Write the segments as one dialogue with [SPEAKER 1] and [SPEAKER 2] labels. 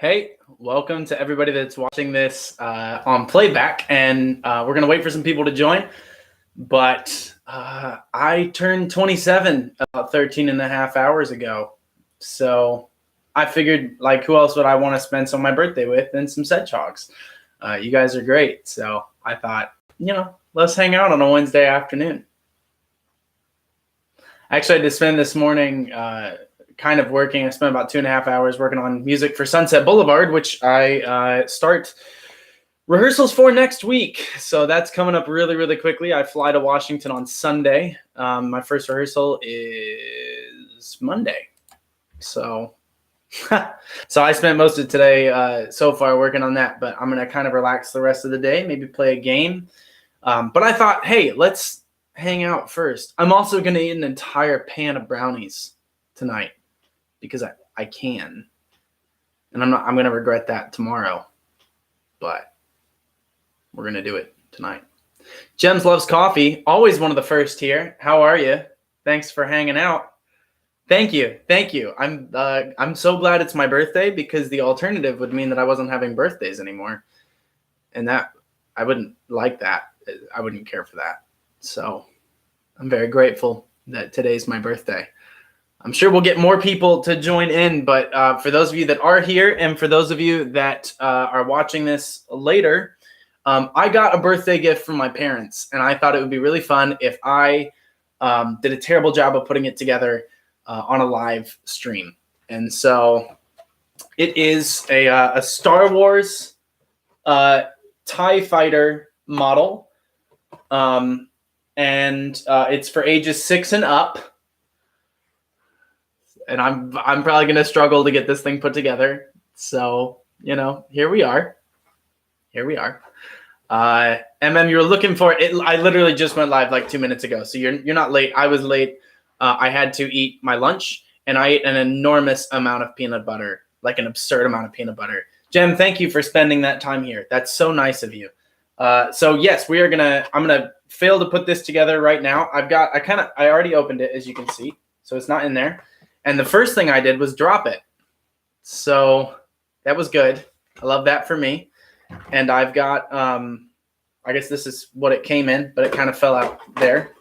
[SPEAKER 1] Hey, welcome to everybody that's watching this on playback. And we're going to wait for some people to join. But I turned 27 about 13 and a half hours ago. So I figured, like, who else would I want to spend some of my birthday with than some Cedgehogs? You guys are great. So I thought, let's hang out on a Wednesday afternoon. Actually, I had to spend this morning kind of working. I spent about 2.5 hours working on music for Sunset Boulevard, which I start rehearsals for next week. So that's coming up really, really quickly. I fly to Washington on Sunday. My first rehearsal is Monday. So I spent most of today so far working on that, but I'm going to kind of relax the rest of the day, maybe play a game. But I thought, hey, let's hang out first. I'm also going to eat an entire pan of brownies tonight because I can. And I'm going to regret that tomorrow. But we're going to do it tonight. Gems loves coffee. Always one of the first here. How are you? Thanks for hanging out. Thank you. I'm so glad it's my birthday because the alternative would mean that I wasn't having birthdays anymore. And that I wouldn't like that. I wouldn't care for that. So I'm very grateful that today's my birthday. I'm sure we'll get more people to join in, but for those of you that are here and for those of you that are watching this later, I got a birthday gift from my parents, and I thought it would be really fun if I did a terrible job of putting it together on a live stream. And so it is a Star Wars TIE Fighter model, and it's for ages 6 and up. And I'm probably going to struggle to get this thing put together. So, here we are. You were looking for it. I literally just went live like 2 minutes ago. So you're not late. I was late. I had to eat my lunch, and I ate an enormous amount of peanut butter, like an absurd amount of peanut butter. Jem, thank you for spending that time here. That's so nice of you. So yes, I'm going to fail to put this together right now. I already opened it, as you can see. So it's not in there. And the first thing I did was drop it. So that was good. I love that for me. And I've got, I guess this is what it came in, but it kind of fell out there.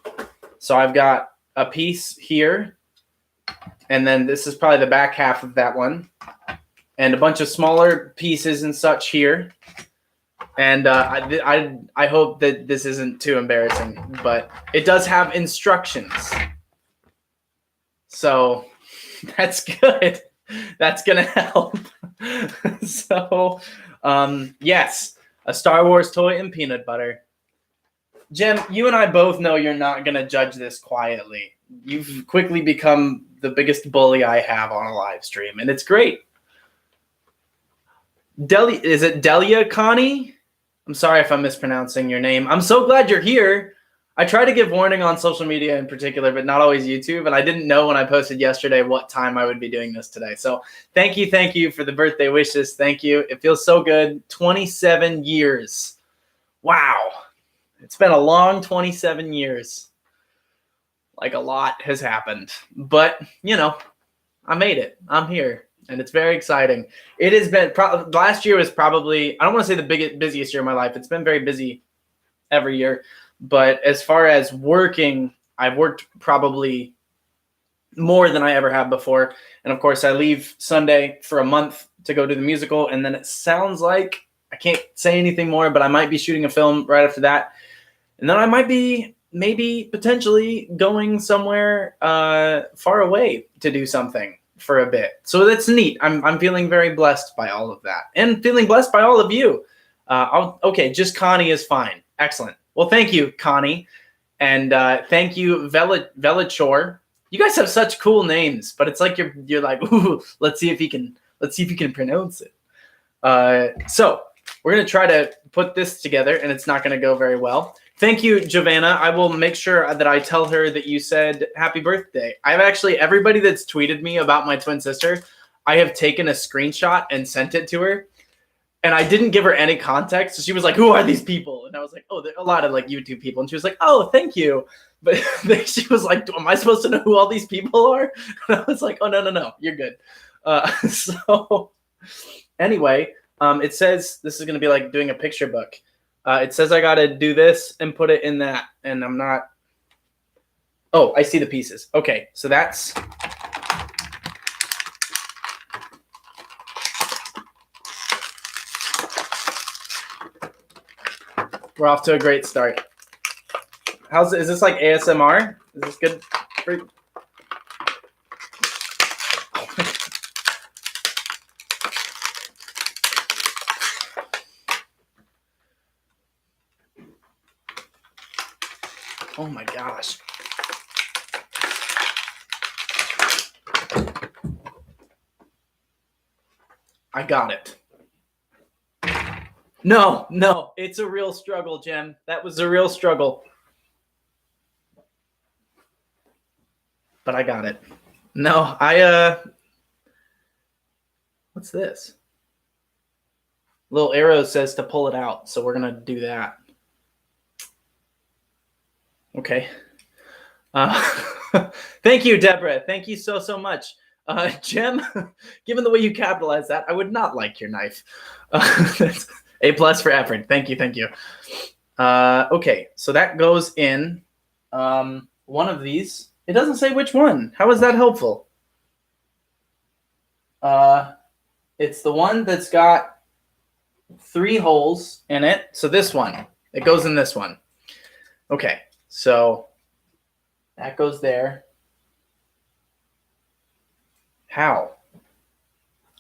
[SPEAKER 1] So I've got a piece here. And then this is probably the back half of that one. And a bunch of smaller pieces and such here. And I hope that this isn't too embarrassing, but it does have instructions. So that's good. That's going to help. So, yes, a Star Wars toy and peanut butter. Jem, you and I both know you're not going to judge this quietly. You've quickly become the biggest bully I have on a live stream, and it's great. Is it Delia Connie? I'm sorry if I'm mispronouncing your name. I'm so glad you're here. I try to give warning on social media in particular, but not always YouTube. And I didn't know when I posted yesterday what time I would be doing this today. So thank you for the birthday wishes. Thank you. It feels so good. 27 years. Wow. It's been a long 27 years. Like a lot has happened. But, I made it. I'm here. And it's very exciting. It has been, last year was probably, I don't want to say the busiest year of my life. It's been very busy every year. But as far as working, I've worked probably more than I ever have before. And of course, I leave Sunday for a month to go to the musical. And then it sounds like, I can't say anything more, but I might be shooting a film right after that. And then I might be potentially going somewhere far away to do something for a bit. So that's neat. I'm feeling very blessed by all of that. And feeling blessed by all of you. Okay, just Connie is fine. Excellent. Well, thank you, Connie, and thank you, Velichor. You guys have such cool names, but it's like you're like, ooh, let's see if you can pronounce it. So we're gonna try to put this together, and it's not gonna go very well. Thank you, Giovanna. I will make sure that I tell her that you said happy birthday. I've actually everybody that's tweeted me about my twin sister, I have taken a screenshot and sent it to her. And I didn't give her any context. So she was like, who are these people? And I was like, oh, there are a lot of like YouTube people. And she was like, oh, thank you. But she was like, am I supposed to know who all these people are? And I was like, oh, no, you're good. So Anyway, it says this is going to be like doing a picture book. It says I got to do this and put it in that, and I'm not. Oh, I see the pieces. Okay, so that's. We're off to a great start. Is this like ASMR? Is this good for you? Oh my gosh. I got it. No, it's a real struggle, Jem. That was a real struggle. But I got it. No, what's this? Little arrow says to pull it out, so we're gonna do that. Okay. Thank you, Deborah. Thank you so much. Jem, given the way you capitalize that, I would not like your knife. A+ for effort. Thank you. Okay, so that goes in one of these. It doesn't say which one. How is that helpful? It's the one that's got 3 holes in it. So this one, it goes in this one. Okay, so that goes there. How?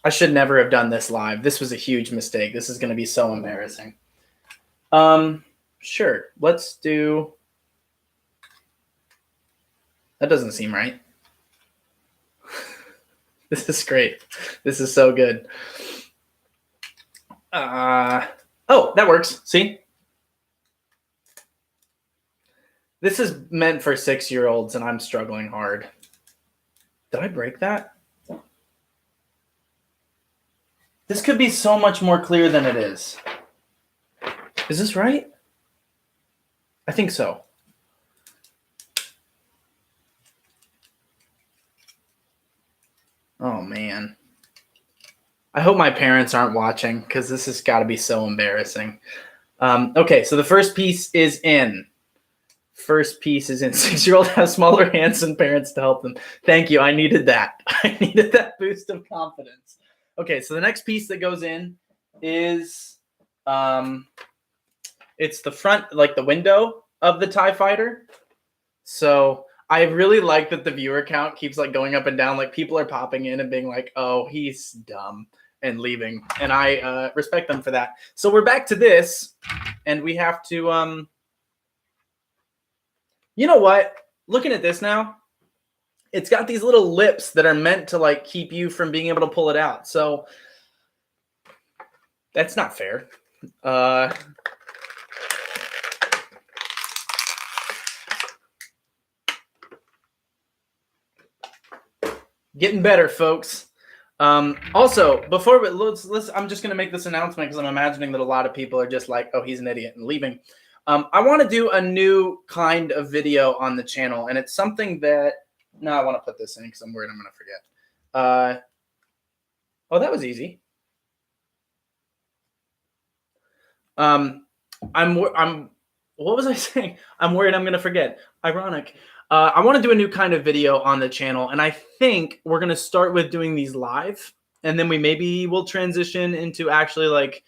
[SPEAKER 1] I should never have done this live. This was a huge mistake. This is going to be so embarrassing. Sure. Let's do. That doesn't seem right. This is great. This is so good. Oh, that works. See? This is meant for 6-year-olds, and I'm struggling hard. Did I break that? This could be so much more clear than it is. Is this right? I think so. Oh, man. I hope my parents aren't watching because this has got to be so embarrassing. Okay, so the first piece is in. First piece is in. 6-year-olds have smaller hands than parents to help them. Thank you. I needed that. I needed that boost of confidence. Okay, so the next piece that goes in is it's the front, like the window of the TIE Fighter. So I really like that the viewer count keeps like going up and down. Like people are popping in and being like, oh, he's dumb and leaving. And I respect them for that. So we're back to this and we have to, you know what? Looking at this now, it's got these little lips that are meant to like keep you from being able to pull it out. So that's not fair. Getting better, folks. Also, before let's I'm just going to make this announcement because I'm imagining that a lot of people are just like, oh, he's an idiot and leaving. I want to do a new kind of video on the channel, and it's something that no, I want to put this in because I'm worried I'm going to forget. Oh, that was easy. What was I saying? I'm worried I'm going to forget. Ironic. I want to do a new kind of video on the channel, and I think we're going to start with doing these live, and then we maybe will transition into actually like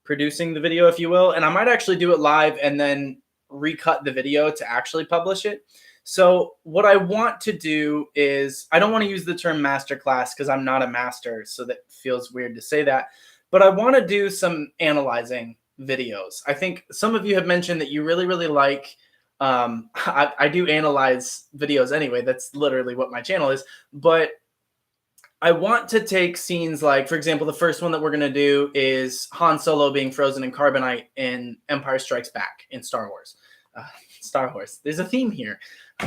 [SPEAKER 1] producing the video, if you will. And I might actually do it live and then recut the video to actually publish it. So what I want to do is, I don't want to use the term masterclass because I'm not a master, so that feels weird to say that. But I want to do some analyzing videos. I think some of you have mentioned that you really, really like, I do analyze videos anyway. That's literally what my channel is. But I want to take scenes like, for example, the first one that we're going to do is Han Solo being frozen in carbonite in Empire Strikes Back in Star Wars. Star Wars. There's a theme here.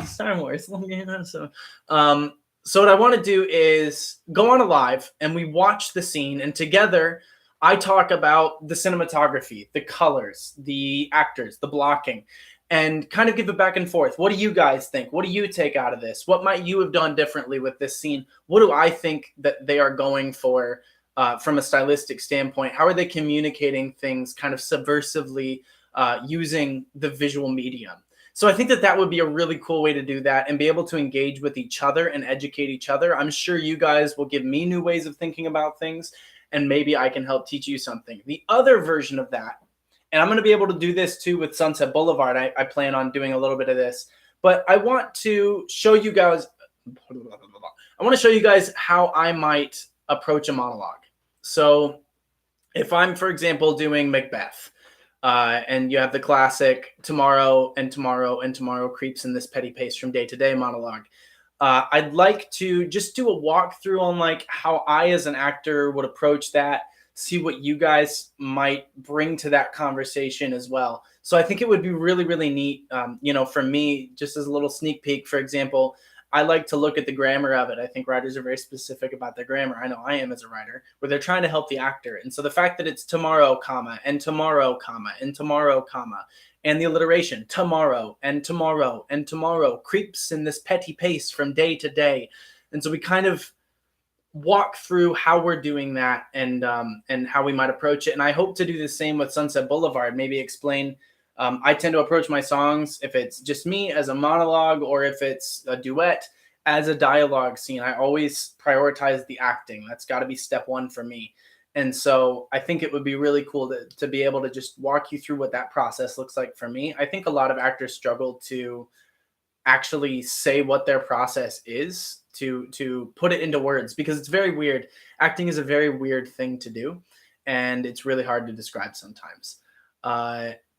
[SPEAKER 1] Star Wars. So what I want to do is go on a live and we watch the scene, and together I talk about the cinematography, the colors, the actors, the blocking, and kind of give it back and forth. What do you guys think? What do you take out of this? What might you have done differently with this scene? What do I think that they are going for from a stylistic standpoint? How are they communicating things kind of subversively using the visual medium? So I think that that would be a really cool way to do that and be able to engage with each other and educate each other. I'm sure you guys will give me new ways of thinking about things, and maybe I can help teach you something. The other version of that, and I'm going to be able to do this too with Sunset Boulevard. I plan on doing a little bit of this, but I want to show you guys. I want to show you guys how I might approach a monologue. So if I'm, for example, doing Macbeth, and you have the classic tomorrow and tomorrow and tomorrow creeps in this petty pace from day to day monologue. I'd like to just do a walkthrough on like how I as an actor would approach that, see what you guys might bring to that conversation as well. So I think it would be really, really neat, for me, just as a little sneak peek, for example, I like to look at the grammar of it. I think writers are very specific about their grammar. I know I am as a writer, where they're trying to help the actor. And so the fact that it's tomorrow, comma, and tomorrow, comma, and tomorrow, comma, and the alliteration, tomorrow, and tomorrow, and tomorrow, creeps in this petty pace from day to day. And so we kind of walk through how we're doing that and how we might approach it. And I hope to do the same with Sunset Boulevard, maybe explain. I tend to approach my songs, if it's just me as a monologue or if it's a duet, as a dialogue scene. I always prioritize the acting. That's got to be step one for me. And so I think it would be really cool to be able to just walk you through what that process looks like for me. I think a lot of actors struggle to actually say what their process is, to put it into words, because it's very weird. Acting is a very weird thing to do, and it's really hard to describe sometimes.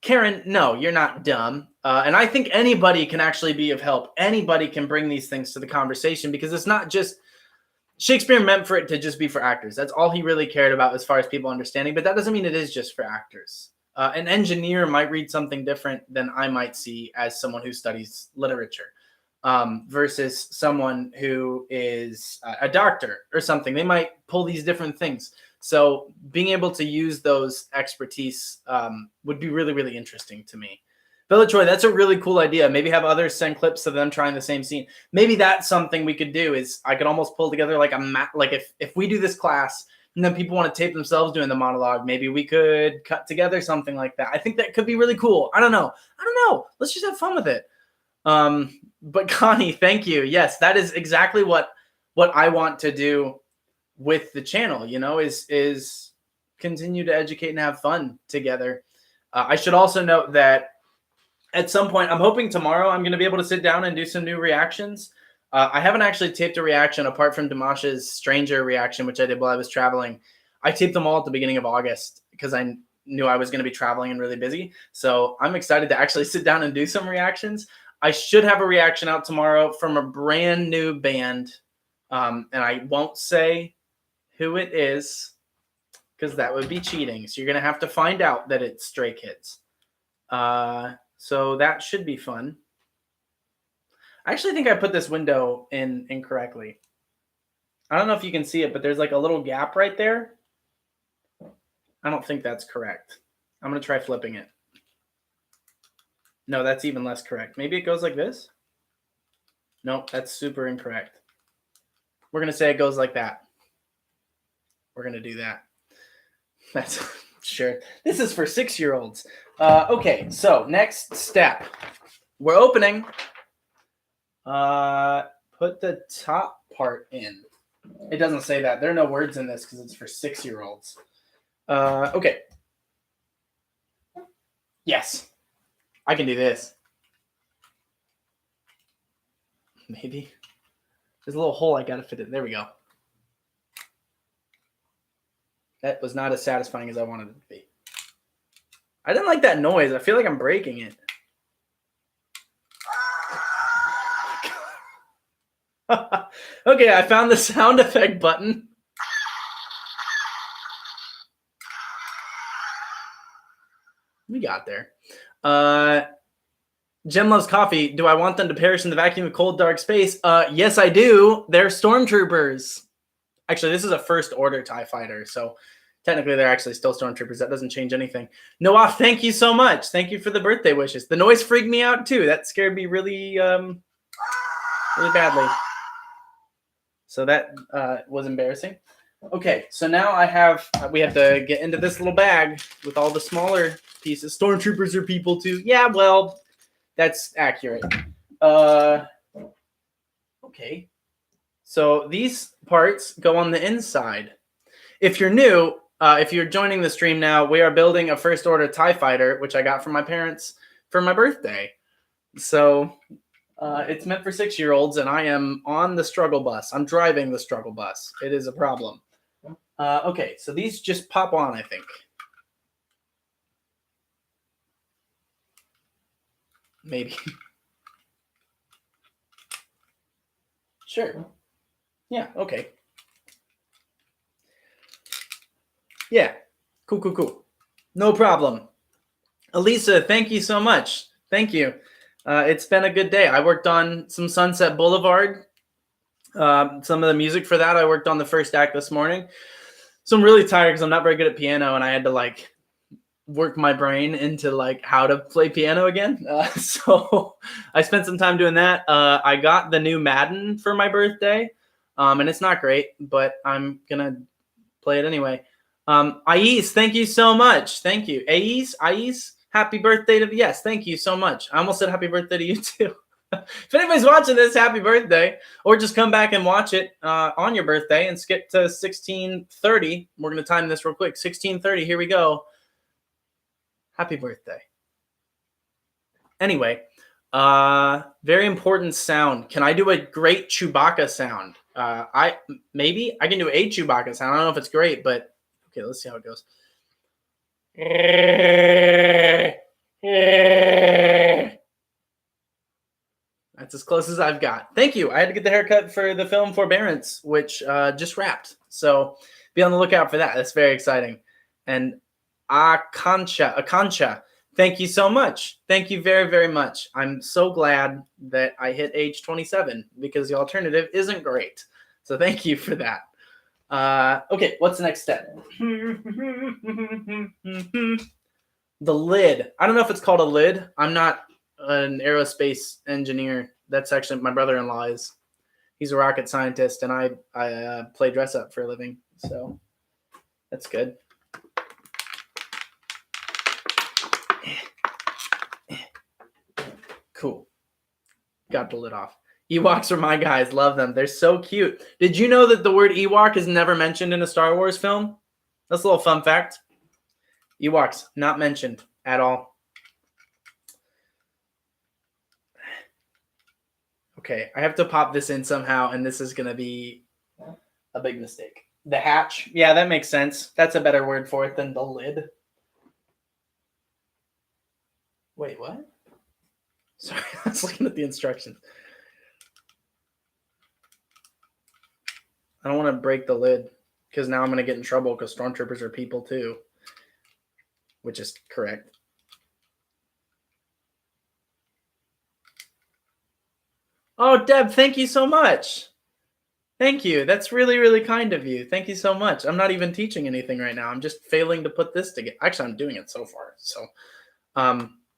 [SPEAKER 1] Karen, no, you're not dumb. And I think anybody can actually be of help. Anybody can bring these things to the conversation, because it's not just Shakespeare meant for it to just be for actors. That's all he really cared about as far as people understanding. But that doesn't mean it is just for actors. An engineer might read something different than I might see as someone who studies literature, versus someone who is a doctor or something. They might pull these different things. So being able to use those expertise would be really, really interesting to me. Bella Troy, that's a really cool idea. Maybe have others send clips of them trying the same scene. Maybe that's something we could do. Is I could almost pull together like a like if we do this class and then people want to tape themselves doing the monologue, maybe we could cut together something like that. I think that could be really cool. I don't know. Let's just have fun with it. But Connie, thank you. Yes, that is exactly what I want to do with the channel, is continue to educate and have fun together. I should also note that at some point, I'm hoping tomorrow I'm going to be able to sit down and do some new reactions. I haven't actually taped a reaction apart from Damash's Stranger reaction, which I did while I was traveling. I taped them all at the beginning of August because I knew I was going to be traveling and really busy. So I'm excited to actually sit down and do some reactions. I should have a reaction out tomorrow from a brand new band. And I won't say who it is because that would be cheating. So you're going to have to find out that it's Stray Kids. So that should be fun. I actually think I put this window in incorrectly. I don't know if you can see it, but there's like a little gap right there. I don't think that's correct. I'm going to try flipping it. No, that's even less correct. Maybe it goes like this. Nope, that's super incorrect. We're going to say it goes like that. We're going to do that. That's sure. This is for 6-year-olds. Okay, so next step. We're opening. Put the top part in. It doesn't say that. There are no words in this because it's for 6-year-olds. Okay. Yes. I can do this. Maybe. There's a little hole I got to fit in. There we go. That was not as satisfying as I wanted it to be. I didn't like that noise. I feel like I'm breaking it. Okay, I found the sound effect button. We got there. Jem loves coffee. Do I want them to perish in the vacuum of cold, dark space? Yes, I do. They're stormtroopers. Actually, this is a first order TIE fighter, so technically they're actually still stormtroopers. That doesn't change anything. Noah, thank you so much. Thank you for the birthday wishes. The noise freaked me out too. That scared me really, really badly. So that was embarrassing. Okay, so now we have to get into this little bag with all the smaller pieces. Stormtroopers are people too. Yeah, well, that's accurate. Okay. So these parts go on the inside. If you're new, if you're joining the stream now, we are building a First Order TIE Fighter, which I got from my parents for my birthday. So it's meant for 6-year-olds, and I am on the struggle bus. I'm driving the struggle bus. It is a problem. Okay, so these just pop on, I think. Maybe. Sure. Yeah, okay. Yeah, cool. No problem. Elisa, thank you so much. Thank you. It's been a good day. I worked on some Sunset Boulevard. Some of the music for that, I worked on the first act this morning. So I'm really tired because I'm not very good at piano, and I had to work my brain into how to play piano again. So I spent some time doing that. I got the new Madden for my birthday, and it's not great, but I'm gonna play it anyway. Ais, thank you so much. Thank you. Ais, happy birthday to yes, thank you so much. I almost said happy birthday to you too. If anybody's watching this, happy birthday. Or just come back and watch it on your birthday and skip to 16:30. We're going to time this real quick. 16:30, here we go. Happy birthday. Anyway, very important sound. Can I do a great Chewbacca sound? I can do a Chewbacca sound. I don't know if it's great, but okay, let's see how it goes. That's as close as I've got. Thank you. I had to get the haircut for the film Forbearance, which just wrapped. So be on the lookout for that. That's very exciting. And Akancha, thank you so much. Thank you very, very much. I'm so glad that I hit age 27 because the alternative isn't great. So thank you for that. Okay, what's the next step? The lid. I don't know if it's called a lid. I'm not an aerospace engineer. That's actually my brother-in-law is. He's a rocket scientist, and I play dress up for a living. So that's good. Cool. Got the lid off. Ewoks are my guys. Love them. They're so cute. Did you know that the word Ewok is never mentioned in a Star Wars film? That's a little fun fact. Ewoks, not mentioned at all. Okay, I have to pop this in somehow, and this is going to be a big mistake. The hatch. Yeah, that makes sense. That's a better word for it than the lid. Wait, what? Sorry, I was looking at the instructions. I don't want to break the lid because now I'm going to get in trouble because stormtroopers are people too, which is correct. Oh, Deb, thank you so much. Thank you. That's really, really kind of you. Thank you so much. I'm not even teaching anything right now. I'm just failing to put this together. Actually, I'm doing it so far. So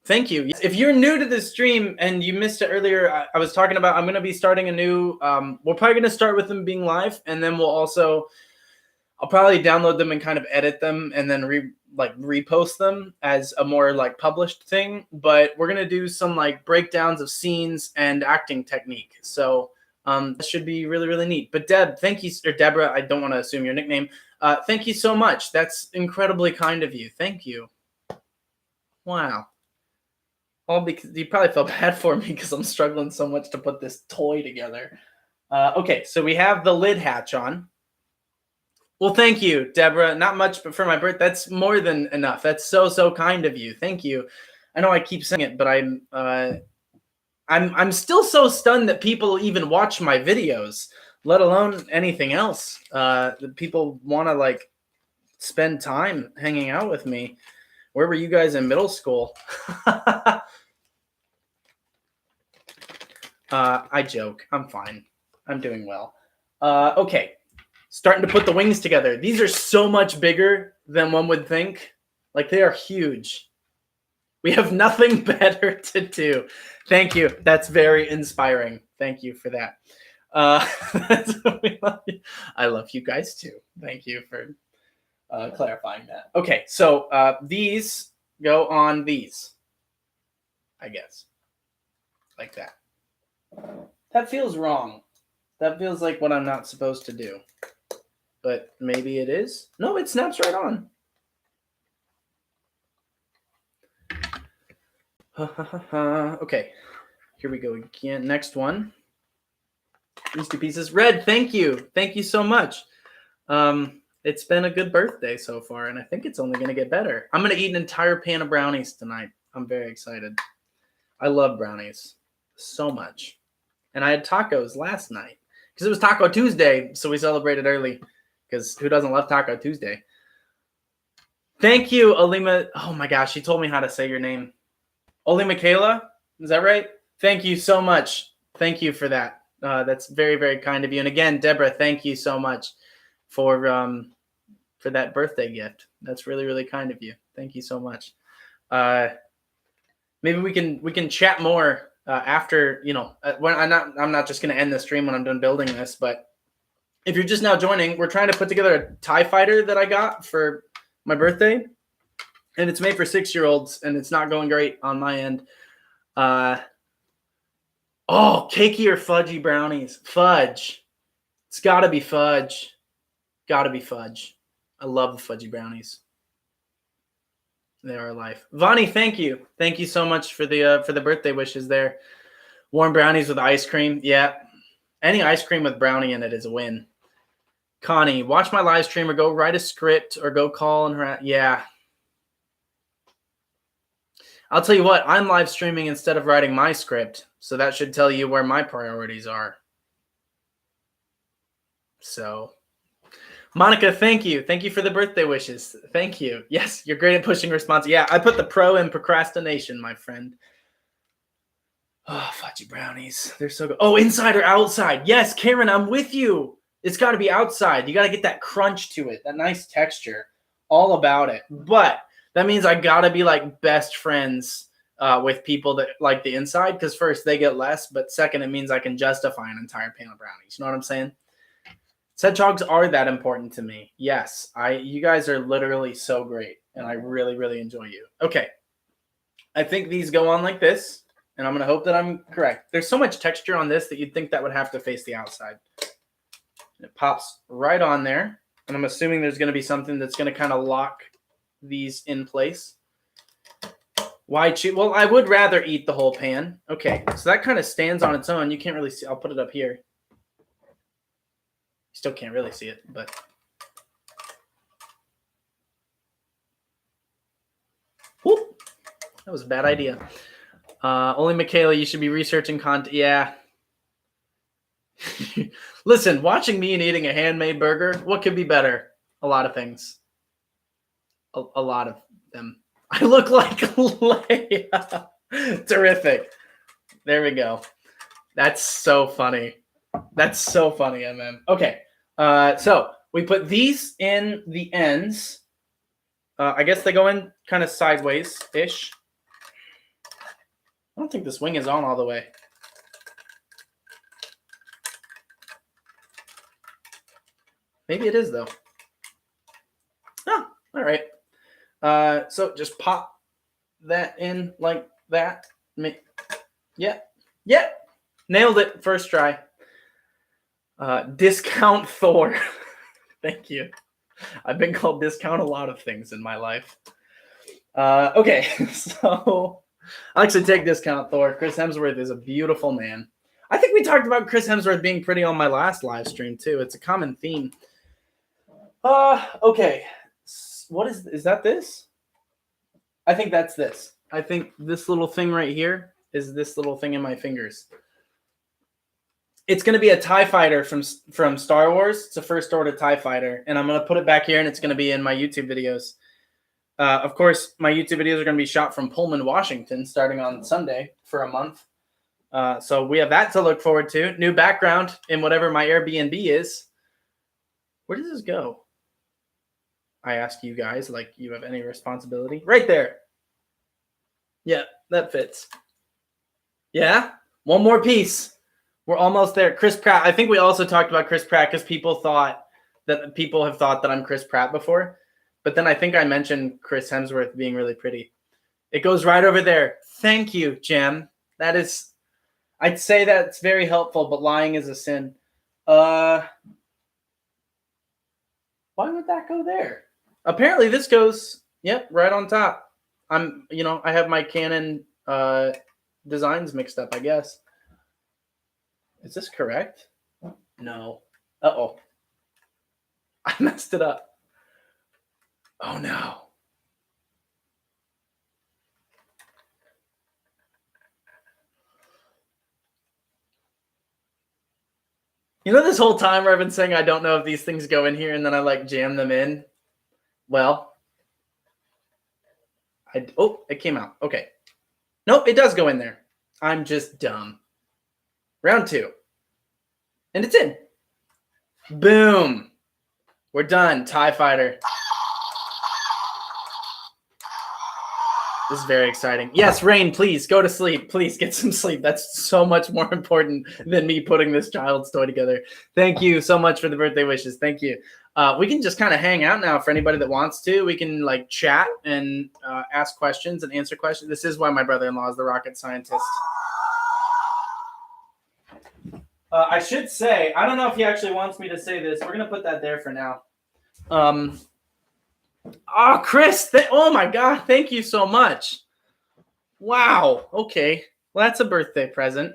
[SPEAKER 1] thank you. If you're new to this stream and you missed it earlier, I was talking about I'm going to be starting a new we're probably going to start with them being live, and then I'll probably download them and kind of edit them and then repost them as a more published thing. But we're going to do some breakdowns of scenes and acting technique. So that should be really, really neat. But Deb, thank you, or Deborah, I don't want to assume your nickname. Thank you so much. That's incredibly kind of you. Thank you. Wow. All because you probably felt bad for me because I'm struggling so much to put this toy together. Okay, so we have the lid hatch on. Well, thank you, Deborah. Not much, but for my birthday, that's more than enough. That's so, so kind of you. Thank you. I know I keep saying it, but I'm still so stunned that people even watch my videos, let alone anything else. That people want to spend time hanging out with me. Where were you guys in middle school? I joke. I'm fine. I'm doing well. Okay. Starting to put the wings together. These are so much bigger than one would think. They are huge. We have nothing better to do. Thank you. That's very inspiring. Thank you for that. That's what we love you. I love you guys too. Thank you for clarifying that. Okay, so these go on these, I guess, like that. That feels wrong. That feels like what I'm not supposed to do. But maybe it is. No, it snaps right on. Okay, here we go again. Next one. These two pieces. Red, thank you. Thank you so much. It's been a good birthday so far, and I think it's only going to get better. I'm going to eat an entire pan of brownies tonight. I'm very excited. I love brownies so much. And I had tacos last night because it was Taco Tuesday, so we celebrated early because who doesn't love Taco Tuesday? Thank you, Alima. Oh my gosh, she told me how to say your name. Oli Michaela, is that right? Thank you so much. Thank you for that. That's very, very kind of you. And again, Deborah, thank you so much for that birthday gift. That's really, really kind of you. Thank you so much. Maybe we can chat more after, when I'm not just going to end the stream when I'm done building this, but if you're just now joining, we're trying to put together a TIE fighter that I got for my birthday, and it's made for 6-year-olds, and it's not going great on my end. Cakey or fudgy brownies? Fudge. It's got to be fudge. Got to be fudge. I love the fudgy brownies. They are life. Vonnie, thank you. Thank you so much for the birthday wishes there. Warm brownies with ice cream. Yeah. Any ice cream with brownie in it is a win. Connie, watch my live stream or go write a script or go call and her. Yeah. I'll tell you what, I'm live streaming instead of writing my script. So that should tell you where my priorities are. So, Monica, thank you. Thank you for the birthday wishes. Thank you. Yes, you're great at pushing response. Yeah, I put the pro in procrastination, my friend. Oh, fudgy brownies. They're so good. Oh, inside or outside? Yes, Karen, I'm with you. It's got to be outside. You got to get that crunch to it, that nice texture. All about it. But that means I got to be like best friends with people that like the inside, because first, they get less, but second, it means I can justify an entire pan of brownies. You know what I'm saying? Cedgehogs are that important to me. Yes, you guys are literally so great, and I really, really enjoy you. Okay, I think these go on like this, and I'm going to hope that I'm correct. There's so much texture on this that you'd think that would have to face the outside. It pops right on there, and I'm assuming there's going to be something that's going to kind of lock these in place. Why choose? Well, I would rather eat the whole pan. Okay, so that kind of stands on its own. You can't really see. I'll put it up here. Still can't really see it, but whoop, that was a bad idea. Only Michaela, you should be researching content. Yeah. Listen, watching me and eating a handmade burger, what could be better? A lot of things. A lot of them. I look like Leia. Terrific. There we go. That's so funny. That's so funny, MM. Okay. So we put these in the ends. I guess they go in kind of sideways-ish. I don't think this wing is on all the way. Maybe it is, though. Oh, all right. So just pop that in like that. Yeah. Nailed it. First try. Discount Thor. Thank you. I've been called discount a lot of things in my life. Okay, so I'll actually take discount Thor. Chris Hemsworth is a beautiful man. I think we talked about Chris Hemsworth being pretty on my last live stream too. It's a common theme. Okay. What is that this? I think that's this. I think this little thing right here is this little thing in my fingers. It's going to be a TIE fighter from Star Wars. It's a first order TIE fighter. And I'm going to put it back here, and it's going to be in my YouTube videos. Of course, my YouTube videos are going to be shot from Pullman, Washington, starting on Sunday for a month. So we have that to look forward to. New background in whatever my Airbnb is. Where does this go? I ask you guys, like you have any responsibility. Right there. Yeah, that fits. Yeah, one more piece. We're almost there. Chris Pratt. I think we also talked about Chris Pratt because people have thought that I'm Chris Pratt before. But then I think I mentioned Chris Hemsworth being really pretty. It goes right over there. Thank you, Jem. That is, I'd say that's very helpful, but lying is a sin. Why would that go there? Apparently this goes, yep, right on top. I have my Canon designs mixed up, I guess. Is this correct? No. Uh-oh. I messed it up. Oh, no. You know this whole time where I've been saying I don't know if these things go in here and then I like jam them in? Well, it came out. Okay. Nope, it does go in there. I'm just dumb. Round 2. And it's in. Boom. We're done. TIE Fighter. This is very exciting. Yes, Rain, please go to sleep. Please get some sleep. That's so much more important than me putting this child's toy together. Thank you so much for the birthday wishes. Thank you. We can just kind of hang out now for anybody that wants to. We can like chat and ask questions and answer questions. This is why my brother-in-law is the rocket scientist. I should say, I don't know if he actually wants me to say this. We're going to put that there for now. Oh, Chris, oh my God, thank you so much. Wow, okay. Well, that's a birthday present.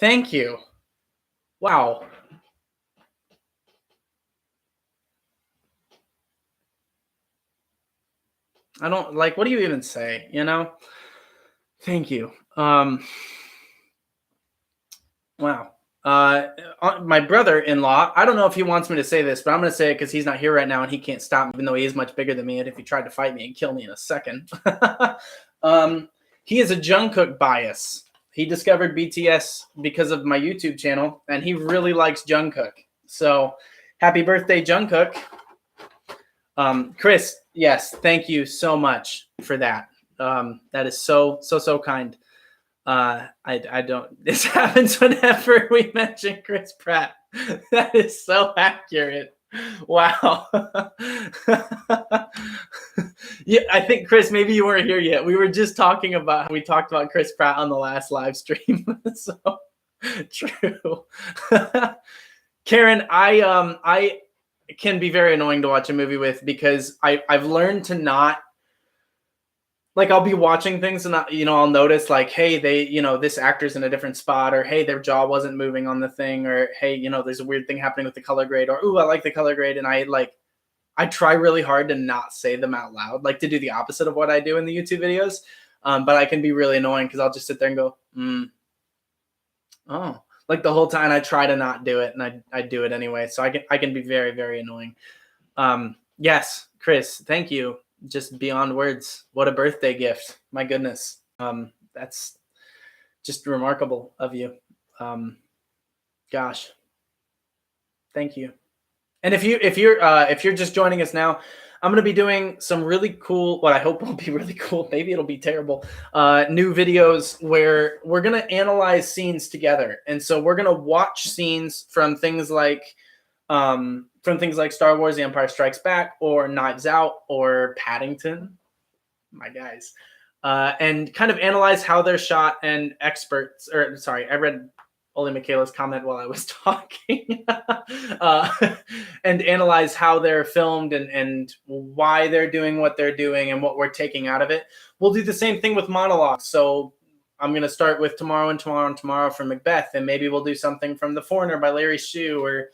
[SPEAKER 1] Thank you. Wow. I don't, like, what do you even say, you know? Thank you. Wow. My brother-in-law, I don't know if he wants me to say this, but I'm going to say it because he's not here right now and he can't stop me, even though he is much bigger than me. And if he tried to fight me and kill me in a second. He is a Jungkook bias. He discovered BTS because of my YouTube channel, and he really likes Jungkook. So happy birthday, Jungkook. Chris, yes, thank you so much for that. That is so kind. I don't. This happens whenever we mention Chris Pratt. That is so accurate. Wow. Yeah, I think Chris, maybe you weren't here yet. We were just talking about how we talked about Chris Pratt on the last live stream. So true. Karen, I can be very annoying to watch a movie with because I've learned to not. Like I'll be watching things and I'll notice like, hey, this actor's in a different spot, or hey, their jaw wasn't moving on the thing, or hey, there's a weird thing happening with the color grade, or ooh, I like the color grade, and I try really hard to not say them out loud, like to do the opposite of what I do in the YouTube videos. But I can be really annoying because I'll just sit there and go, oh, like the whole time I try to not do it, and I do it anyway. So I can be very, very annoying. Yes, Chris, thank you. Just beyond words. What a birthday gift. My goodness. That's just remarkable of you. Gosh. Thank you. And if you're just joining us now, I'm going to be doing some really cool, what I hope will be really cool, maybe it'll be terrible, new videos where we're going to analyze scenes together. And so we're going to watch scenes from things like Star Wars: The Empire Strikes Back, or Knives Out, or Paddington, my guys, and kind of analyze how they're shot. And I read Oli Michaela's comment while I was talking, and analyze how they're filmed and why they're doing what they're doing and what we're taking out of it. We'll do the same thing with monologues. So I'm going to start with Tomorrow and Tomorrow and Tomorrow from Macbeth, and maybe we'll do something from The Foreigner by Larry Hsu, or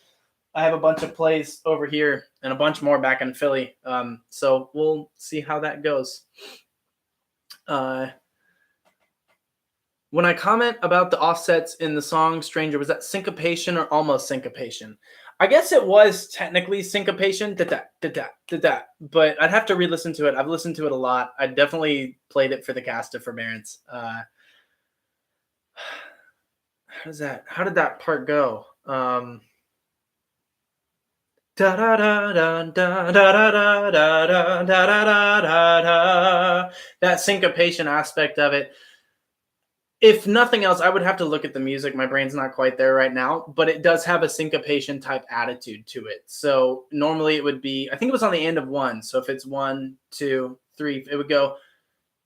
[SPEAKER 1] I have a bunch of plays over here and a bunch more back in Philly. So we'll see how that goes. When I comment about the offsets in the song Stranger, was that syncopation or almost syncopation? I guess it was technically syncopation, but I'd have to re-listen to it. I've listened to it a lot. I definitely played it for the cast of Forbearance. How did that part go? That syncopation aspect of it. If nothing else, I would have to look at the music. My brain's not quite there right now, but it does have a syncopation type attitude to it. So normally it would be, I think it was on the end of one. So if it's 1, 2, 3, it would go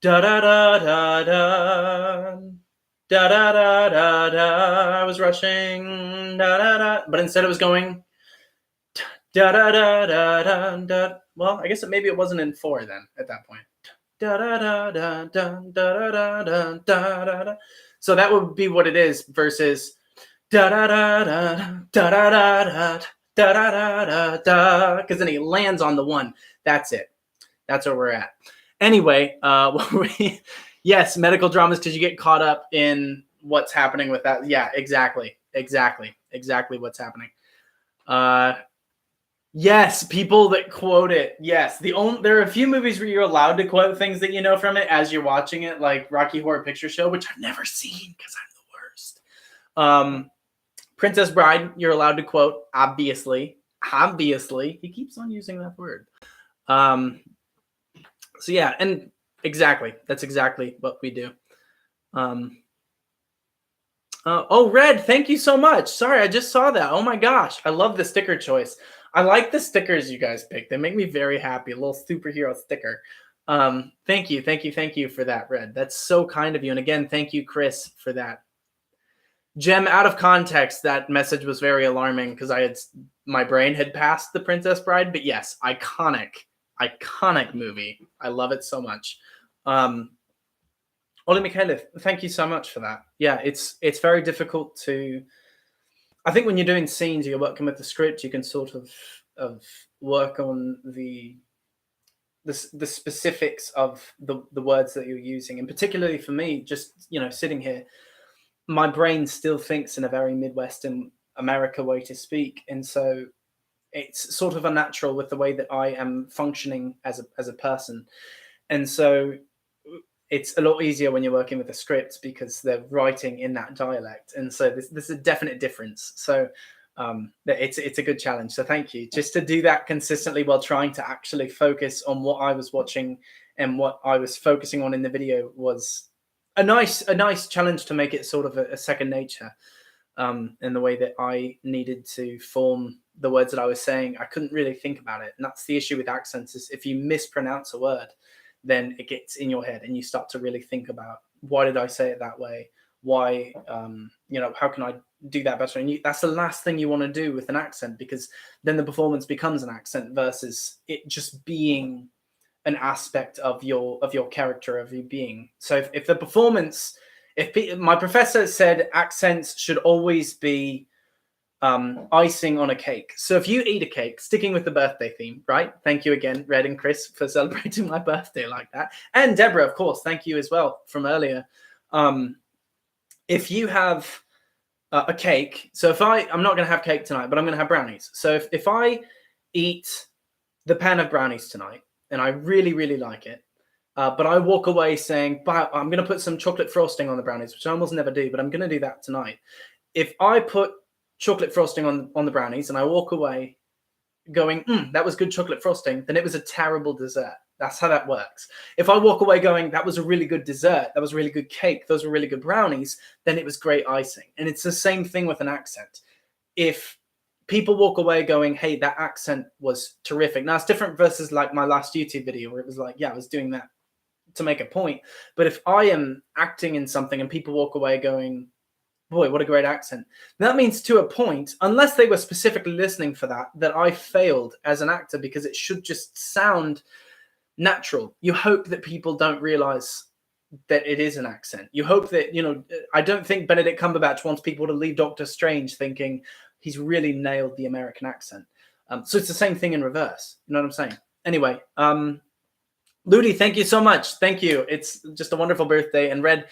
[SPEAKER 1] da da da da da da da da da da. I was rushing da da da, but instead it was going da da da da da da. Well, I guess maybe it wasn't in 4 then at that point. Da da da da da da da da da da da. So that would be what it is versus da da da da da da da da da da da da, because then he lands on the 1. That's it. That's where we're at. Anyway, yes, medical dramas, because you get caught up in what's happening with that. Yeah, exactly what's happening. Yes, people that quote it. Yes, there are a few movies where you're allowed to quote things that you know from it as you're watching it, like Rocky Horror Picture Show, which I've never seen because I'm the worst. Princess Bride, you're allowed to quote, obviously. Obviously, he keeps on using that word. So yeah, and exactly, that's exactly what we do. Oh, Red, thank you so much. Sorry, I just saw that. Oh my gosh, I love the sticker choice. I like the stickers you guys picked. They make me very happy. A little superhero sticker. Thank you for that, Red. That's so kind of you. And again, thank you, Chris, for that. Gem, out of context, that message was very alarming because my brain had passed The Princess Bride. But yes, iconic movie. I love it so much. Oli Mikhailov, thank you so much for that. Yeah, it's very difficult to. I think when you're doing scenes, you're working with the script, you can sort of work on the specifics of the words that you're using, and particularly for me, just sitting here, my brain still thinks in a very Midwestern America way to speak, and so it's sort of unnatural with the way that I am functioning as a person, and so it's a lot easier when you're working with a script because they're writing in that dialect. And so this is a definite difference. So it's a good challenge. So thank you. Just to do that consistently while trying to actually focus on what I was watching and what I was focusing on in the video was a nice challenge to make it sort of a second nature in the way that I needed to form the words that I was saying. I couldn't really think about it. And that's the issue with accents, is if you mispronounce a word, then it gets in your head and you start to really think about, why did I say it that way? Why, how can I do that better? And that's the last thing you want to do with an accent, because then the performance becomes an accent versus it just being an aspect of your character, of your being. So if the performance, my professor said accents should always be icing on a cake. So if you eat a cake, sticking with the birthday theme, right? Thank you again, Red and Chris, for celebrating my birthday like that. And Deborah, of course, thank you as well from earlier. If you have a cake, so I'm not going to have cake tonight, but I'm going to have brownies. So if I eat the pan of brownies tonight and I really, really like it, but I walk away saying, I'm going to put some chocolate frosting on the brownies, which I almost never do, but I'm going to do that tonight. If I put chocolate frosting on the brownies and I walk away going, that was good chocolate frosting, then it was a terrible dessert. That's how that works. If I walk away going, that was a really good dessert, that was a really good cake, those were really good brownies, then it was great icing. And it's the same thing with an accent. If people walk away going, hey, that accent was terrific. Now it's different versus like my last YouTube video where it was like, yeah, I was doing that to make a point. But if I am acting in something and people walk away going, boy, what a great accent, that means to a point, unless they were specifically listening for that I failed as an actor, because it should just sound natural. You hope that people don't realize that it is an accent. You hope that, I don't think Benedict Cumberbatch wants people to leave Doctor Strange thinking he's really nailed the American accent. So it's the same thing in reverse. You know what I'm saying? Anyway, Ludi, thank you so much. Thank you. It's just a wonderful birthday. And Red,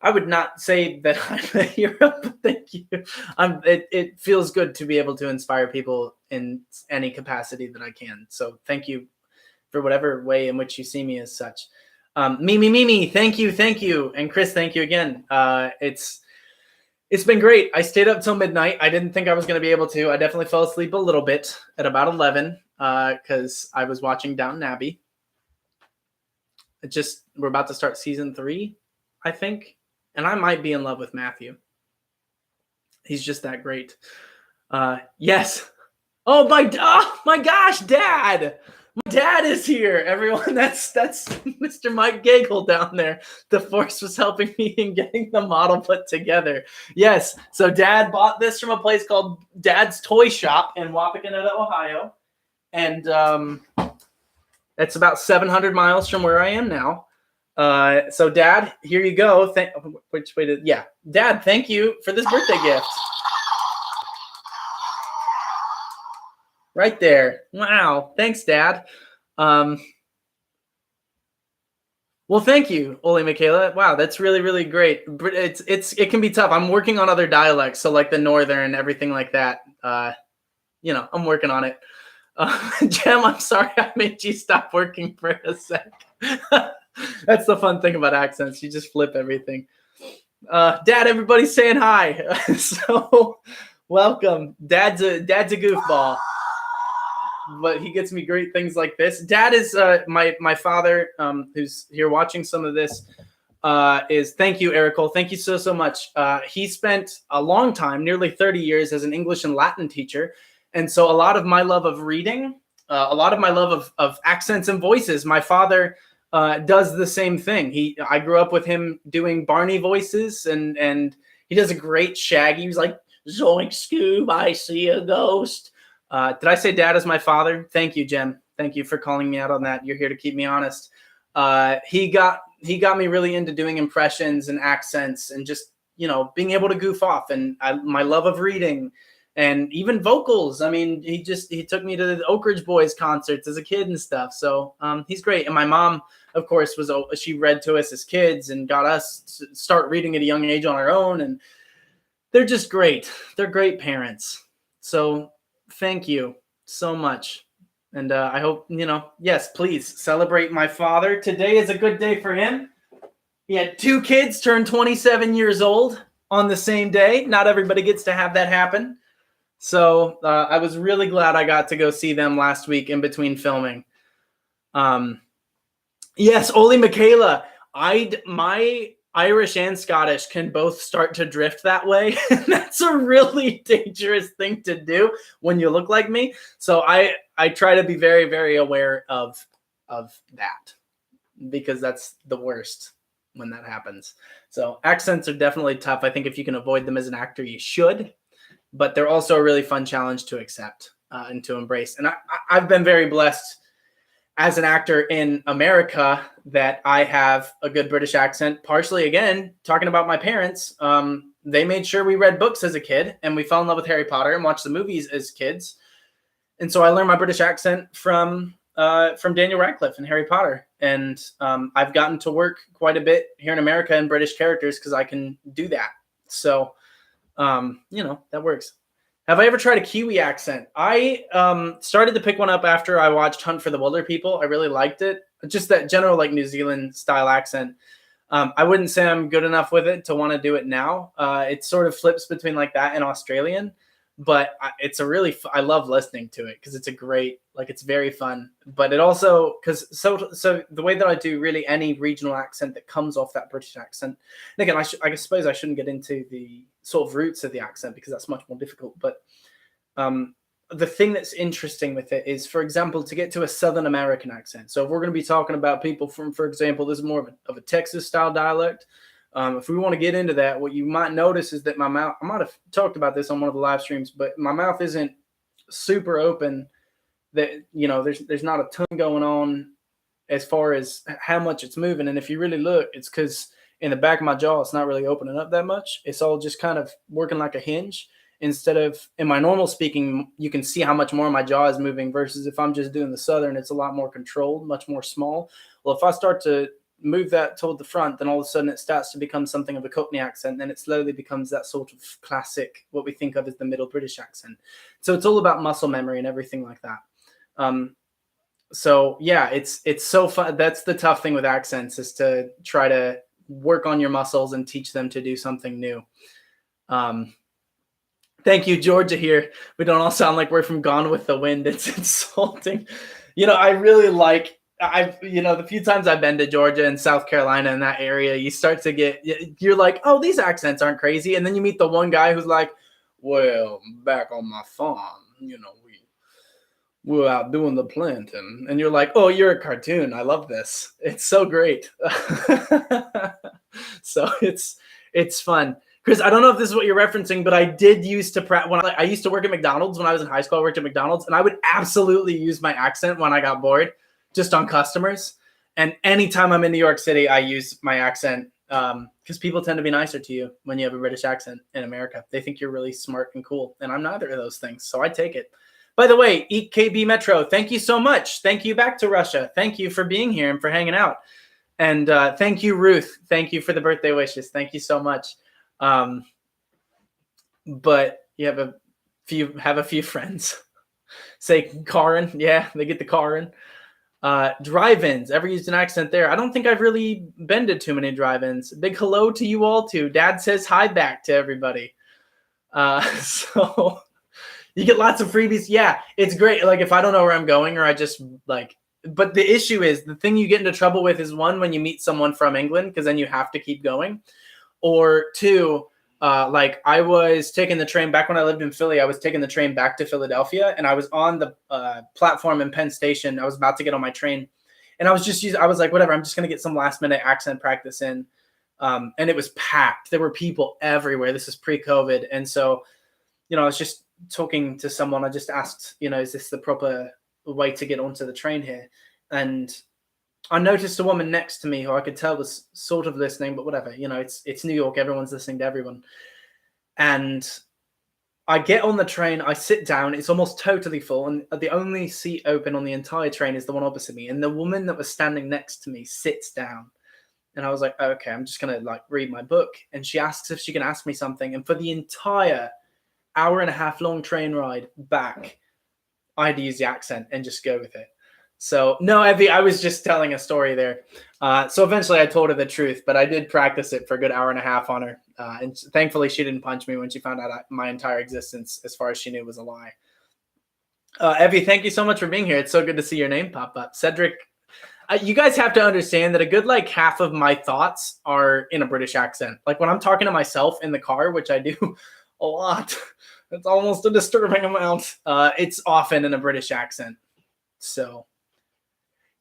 [SPEAKER 1] I would not say that I'm a hero, but thank you. It feels good to be able to inspire people in any capacity that I can. So thank you for whatever way in which you see me as such. Mimi, thank you. And Chris, thank you again. It's been great. I stayed up till midnight. I didn't think I was going to be able to. I definitely fell asleep a little bit at about 11 because I was watching Downton Abbey. We're about to start season 3, I think. And I might be in love with Matthew. He's just that great. Yes. Oh my gosh, Dad! My dad is here. Everyone, that's Mr. Mike Gagel down there. The Force was helping me in getting the model put together. Yes. So Dad bought this from a place called Dad's Toy Shop in Wapakoneta, Ohio, and it's about 700 miles from where I am now. So Dad, here you go. Which way did? Yeah, Dad, thank you for this birthday gift. Right there. Wow. Thanks, Dad. Well, thank you, Ole Michaela. Wow, that's really, really great. It can be tough. I'm working on other dialects, so like the Northern and everything like that. I'm working on it. Jem, I'm sorry I made you stop working for a sec. That's the fun thing about accents. You just flip everything. Dad, everybody's saying hi. So welcome. Dad's a goofball. But he gets me great things like this. Dad is my father, who's here watching some of this. Thank you, Ericole. Thank you so much. He spent a long time, nearly 30 years, as an English and Latin teacher, and so a lot of my love of reading, a lot of my love of accents and voices. My father does the same thing. I grew up with him doing Barney voices, and he does a great Shaggy. He's like, "Zoink Scoob, I see a ghost." Did I say Dad is my father? Thank you, Jem. Thank you for calling me out on that. You're here to keep me honest. He got me really into doing impressions and accents and just, being able to goof off, and my love of reading and even vocals. I mean, he took me to the Oak Ridge Boys concerts as a kid and stuff. So he's great. And my mom, of course, she read to us as kids and got us to start reading at a young age on our own. And they're just great. They're great parents. So thank you so much. And I hope, yes, please celebrate my father. Today is a good day for him. He had 2 kids turn 27 years old on the same day. Not everybody gets to have that happen. So I was really glad I got to go see them last week in between filming. Yes, Oli Michaela. My Irish and Scottish can both start to drift that way. That's a really dangerous thing to do when you look like me. So I try to be very, very aware of that, because that's the worst when that happens. So accents are definitely tough. I think if you can avoid them as an actor, you should. But they're also a really fun challenge to accept and to embrace. And I've been very blessed as an actor in America that I have a good British accent, partially, again, talking about my parents. They made sure we read books as a kid, and we fell in love with Harry Potter and watched the movies as kids. And so I learned my British accent from Daniel Radcliffe and Harry Potter. And I've gotten to work quite a bit here in America in British characters because I can do that. So, that works. Have I ever tried a Kiwi accent? I started to pick one up after I watched Hunt for the Wilder People. I really liked it. Just that general like New Zealand style accent. I wouldn't say I'm good enough with it to want to do it now. It sort of flips between like that and Australian, but it's I love listening to it because it's it's very fun. But it also, so the way that I do really any regional accent that comes off that British accent. And again, I suppose I shouldn't get into the sort of roots of the accent because that's much more difficult. But the thing that's interesting with it is, for example, to get to a Southern American accent. So if we're going to be talking about people from, for example, this is more of a Texas style dialect. If we want to get into that, what you might notice is that my mouth, I might have talked about this on one of the live streams, but my mouth isn't super open. That, there's not a ton going on as far as how much it's moving. And if you really look, it's because in the back of my jaw, it's not really opening up that much. It's all just kind of working like a hinge. Instead of in my normal speaking, you can see how much more my jaw is moving versus if I'm just doing the Southern, it's a lot more controlled, much more small. Well, if I start to move that toward the front, then all of a sudden it starts to become something of a Cockney accent. Then it slowly becomes that sort of classic, what we think of as the Middle British accent. So it's all about muscle memory and everything like that. So yeah, it's so fun. That's the tough thing with accents, is to try to work on your muscles and teach them to do something new. Thank you, Georgia here. We don't all sound like we're from Gone with the Wind. It's insulting. I really like the few times I've been to Georgia and South Carolina in that area, you start to you're like, oh, these accents aren't crazy. And then you meet the one guy who's like, well, back on my farm, we're out doing the planting. And you're like, oh, you're a cartoon. I love this. It's so great. So it's fun. Chris, I don't know if this is what you're referencing, but I did used to when I used to work at McDonald's when I was in high school. I worked at McDonald's, and I would absolutely use my accent when I got bored, just on customers. And anytime I'm in New York City, I use my accent because people tend to be nicer to you when you have a British accent in America. They think you're really smart and cool, and I'm neither of those things, so I take it. By the way, Eat KB Metro, thank you so much. Thank you back to Russia. Thank you for being here and for hanging out. And thank you, Ruth. Thank you for the birthday wishes. Thank you so much. But you have a few friends. Say Karin. Yeah, they get the Karin. Drive-ins. Ever used an accent there? I don't think I've really been to too many drive-ins. Big hello to you all too. Dad says hi back to everybody. So you get lots of freebies. Yeah, it's great. Like if I don't know where I'm going or I just like, but the issue is the thing you get into trouble with is one, when you meet someone from England, because then you have to keep going. Or two, like I was taking the train back when I lived in Philly. I was taking the train back to Philadelphia, and I was on the platform in Penn Station. I was about to get on my train, and I was like, whatever, I'm just going to get some last minute accent practice in. And it was packed. There were people everywhere. This is pre-COVID. And so, I was just talking to someone. I just asked, is this the proper way to get onto the train here? And I noticed a woman next to me who I could tell was sort of listening, but whatever, it's New York. Everyone's listening to everyone. And I get on the train, I sit down, it's almost totally full. And the only seat open on the entire train is the one opposite me. And the woman that was standing next to me sits down. And I was like, okay, I'm just going to read my book. And she asks if she can ask me something. And for the entire hour-and-a-half long train ride back, I had to use the accent and just go with it. So no, Evie, I was just telling a story there. So eventually I told her the truth, but I did practice it for a good hour and a half on her. And thankfully she didn't punch me when she found out my entire existence, as far as she knew, was a lie. Evie, thank you so much for being here. It's so good to see your name pop up. Cedric, you guys have to understand that a good half of my thoughts are in a British accent. Like when I'm talking to myself in the car, which I do a lot, it's almost a disturbing amount. It's often in a British accent. So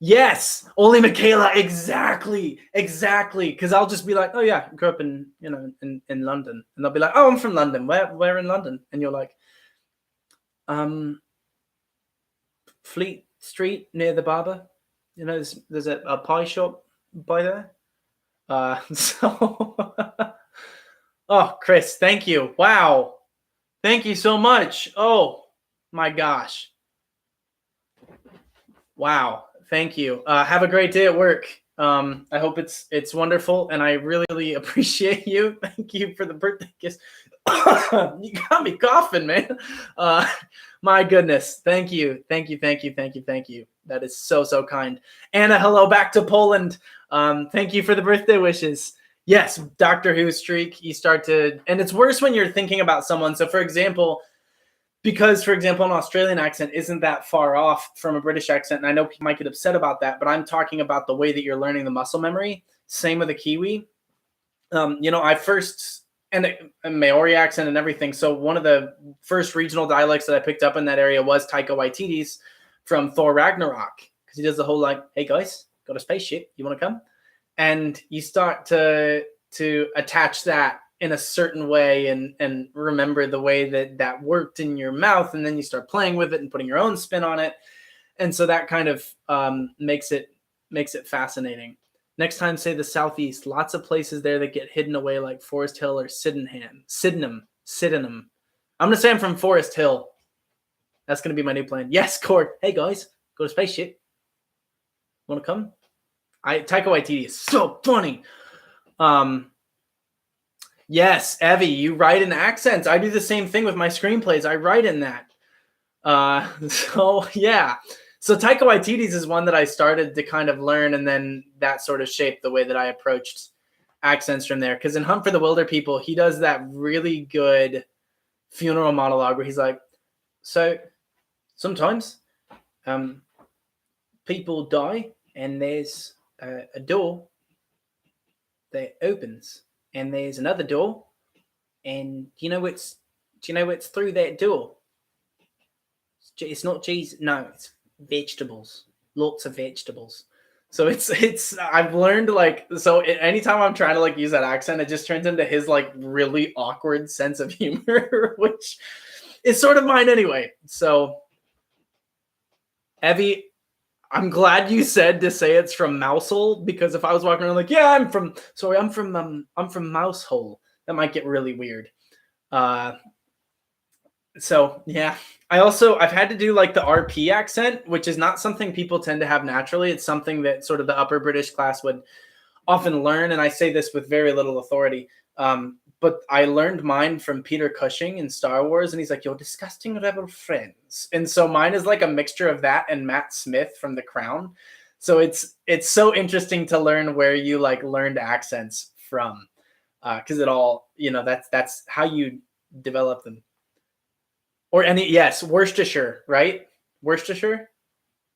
[SPEAKER 1] yes, only Michaela, exactly. Because I'll just be like, oh yeah, I grew up in London, and they'll be like, oh, I'm from London. Where in London? And you're like, Fleet Street near the barber. There's a pie shop by there. Oh, Chris, thank you. Wow. Thank you so much. Oh my gosh. Wow. Thank you. Have a great day at work. I hope it's wonderful, and I really appreciate you. Thank you for the birthday kiss. You got me coughing, man. My goodness. Thank you. That is so kind. Anna, hello back to Poland. Thank you for the birthday wishes. Yes, Doctor Who streak. You start to, and it's worse when you're thinking about someone. So for example, an Australian accent isn't that far off from a British accent. And I know people might get upset about that, but I'm talking about the way that you're learning the muscle memory. Same with a Kiwi. I first, and a Maori accent and everything. So one of the first regional dialects that I picked up in that area was Taika Waititi's from Thor Ragnarok. Because he does the whole hey guys, got a spaceship, you want to come? And you start to attach that in a certain way and remember the way that worked in your mouth, and then you start playing with it and putting your own spin on it, and so that kind of makes it fascinating. Next time, say the Southeast. Lots of places there that get hidden away, like Forest Hill or Sydenham. I'm gonna say I'm from Forest Hill. That's gonna be my new plan. Yes, Cord. Hey guys, go to spaceship. Want to come? Taika Waititi is so funny. Yes, Evie, you write in accents. I do the same thing with my screenplays. I write in that. So yeah. So Taika Waititi's is one that I started to kind of learn, and then that sort of shaped the way that I approached accents from there. Because in Hunt for the Wilder People, he does that really good funeral monologue where he's like, so sometimes people die and there's a door that opens, and there's another door, and do you know what's through that door? It's not cheese. No, it's vegetables. Lots of vegetables. So it's I've learned like so anytime I'm trying to like use that accent, it just turns into his like really awkward sense of humor, which is sort of mine anyway. So Evie, I'm glad you said to say it's from Mousehole, because if I was walking around like, yeah, I'm from Mousehole, that might get really weird. So yeah, I've had to do like the RP accent, which is not something people tend to have naturally. It's something that sort of the upper British class would often learn, and I say this with very little authority. But I learned mine from Peter Cushing in Star Wars, and he's like, "Your disgusting rebel friends," and so mine is like a mixture of that and Matt Smith from The Crown. So it's so interesting to learn where you like learned accents from, because it all that's how you develop them. Or yes, Worcestershire, right? Worcestershire.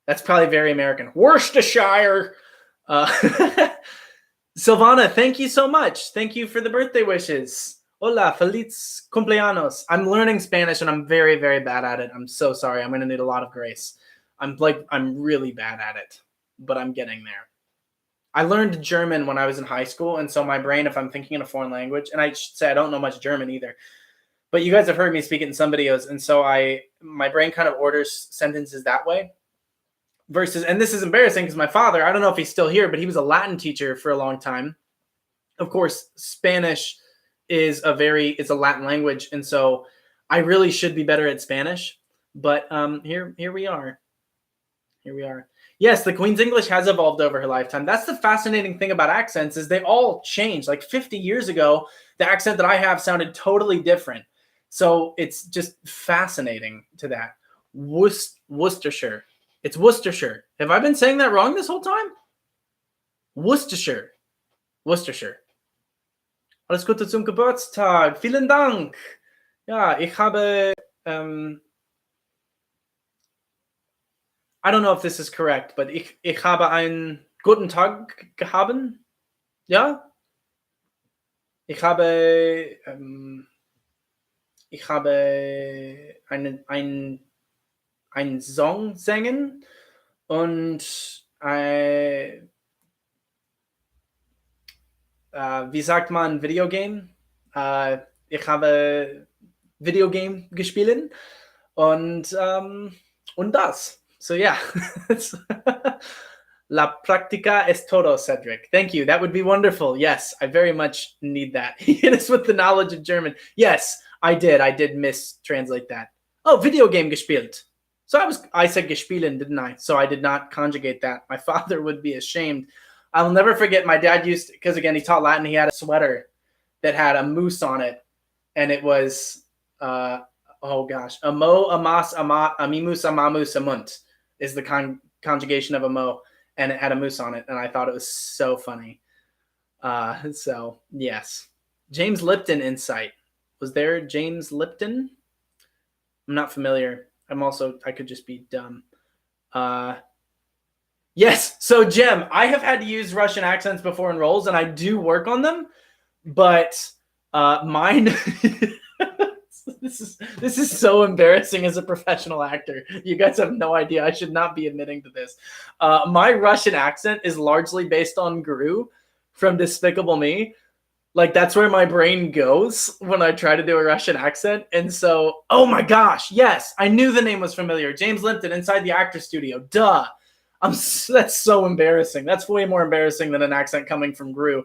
[SPEAKER 1] That's probably very American. Worcestershire. Silvana, thank you so much. Thank you for the birthday wishes. Hola, feliz cumpleaños. I'm learning Spanish and I'm very, very bad at it. I'm so sorry. I'm going to need a lot of grace. I'm really bad at it, but I'm getting there. I learned German when I was in high school, and so my brain, if I'm thinking in a foreign language, and I should say I don't know much German either, but you guys have heard me speak it in some videos, and so my brain kind of orders sentences that way. Versus, and this is embarrassing because my father, I don't know if he's still here, but he was a Latin teacher for a long time. Of course, Spanish is a Latin language, and so I really should be better at Spanish. But here we are. Here we are. Yes, the Queen's English has evolved over her lifetime. That's the fascinating thing about accents, is they all change. Like 50 years ago, the accent that I have sounded totally different. So it's just fascinating to that. Worcestershire. It's Worcestershire. Have I been saying that wrong this whole time? Worcestershire. Worcestershire. Alles Gute zum Geburtstag. Vielen Dank. Ja, ich habe I don't know if this is correct, but ich habe einen guten Tag gehabt. Ja? Ich habe einen Song singen und wie sagt man Videogame? Ich habe Videogame gespielt und das. So yeah, La práctica es todo, Cedric. Thank you. That would be wonderful. Yes, I very much need that. He hit us with the knowledge of German. Yes, I did. I did mistranslate that. Oh, video game gespielt. So I said gespielen, didn't I? So I did not conjugate that. My father would be ashamed. I'll never forget my dad used to, because again, he taught Latin. He had a sweater that had a moose on it, and it was, oh gosh, amo, amas, amat, amimus, amamus, amunt is the conjugation of amo, and it had a moose on it, and I thought it was so funny. So yes, James Lipton insight. Was there James Lipton? I'm not familiar. I could just be dumb. Yes. So Jem, I have had to use Russian accents before in roles, and I do work on them, but mine, this is so embarrassing as a professional actor. You guys have no idea. I should not be admitting to this. My Russian accent is largely based on Gru from Despicable Me. Like, that's where my brain goes when I try to do a Russian accent. And so, oh my gosh, yes, I knew the name was familiar. James Lipton, Inside the Actor Studio. Duh. That's so embarrassing. That's way more embarrassing than an accent coming from Gru.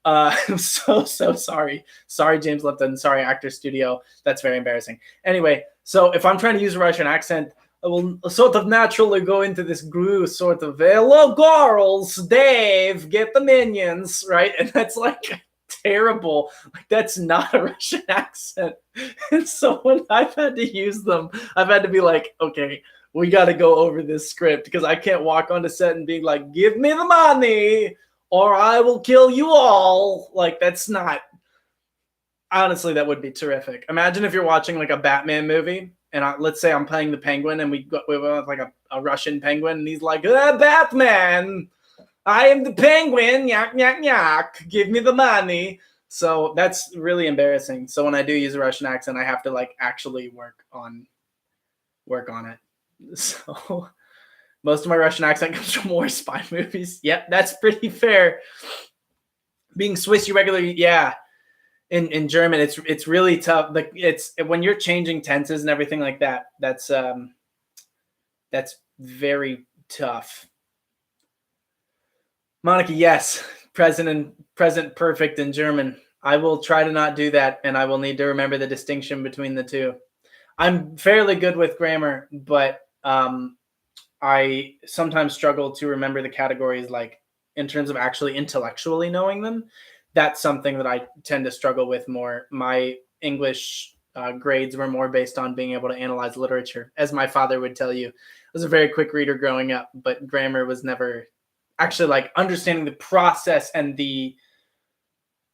[SPEAKER 1] I'm so sorry. Sorry, James Lipton. Sorry, Actor Studio. That's very embarrassing. Anyway, so if I'm trying to use a Russian accent, I will sort of naturally go into this Gru sort of, hello, girls, Dave, get the minions, right? And that's like terrible. Like, that's not a Russian accent. And so when I've had to use them, I've had to be like, okay, we got to go over this script, because I can't walk onto set and be like, give me the money or I will kill you all. Like, that's not, honestly, that would be terrific. Imagine if you're watching like a Batman movie, and let's say I'm playing the Penguin, and we went with like a Russian Penguin, and he's like, Batman. I am the penguin. Yak, yak, yak. Give me the money. So that's really embarrassing. So when I do use a Russian accent, I have to like actually work on it. So most of my Russian accent comes from war spy movies. Yep, that's pretty fair. Being Swiss, you regularly, yeah. In German, it's really tough. Like it's when you're changing tenses and everything like that. That's very tough. Monica, yes, present perfect in German. I will try to not do that, and I will need to remember the distinction between the two. I'm fairly good with grammar, but I sometimes struggle to remember the categories, like in terms of actually intellectually knowing them. That's something that I tend to struggle with more. My English grades were more based on being able to analyze literature. As my father would tell you, I was a very quick reader growing up, but grammar was never actually like understanding the process and the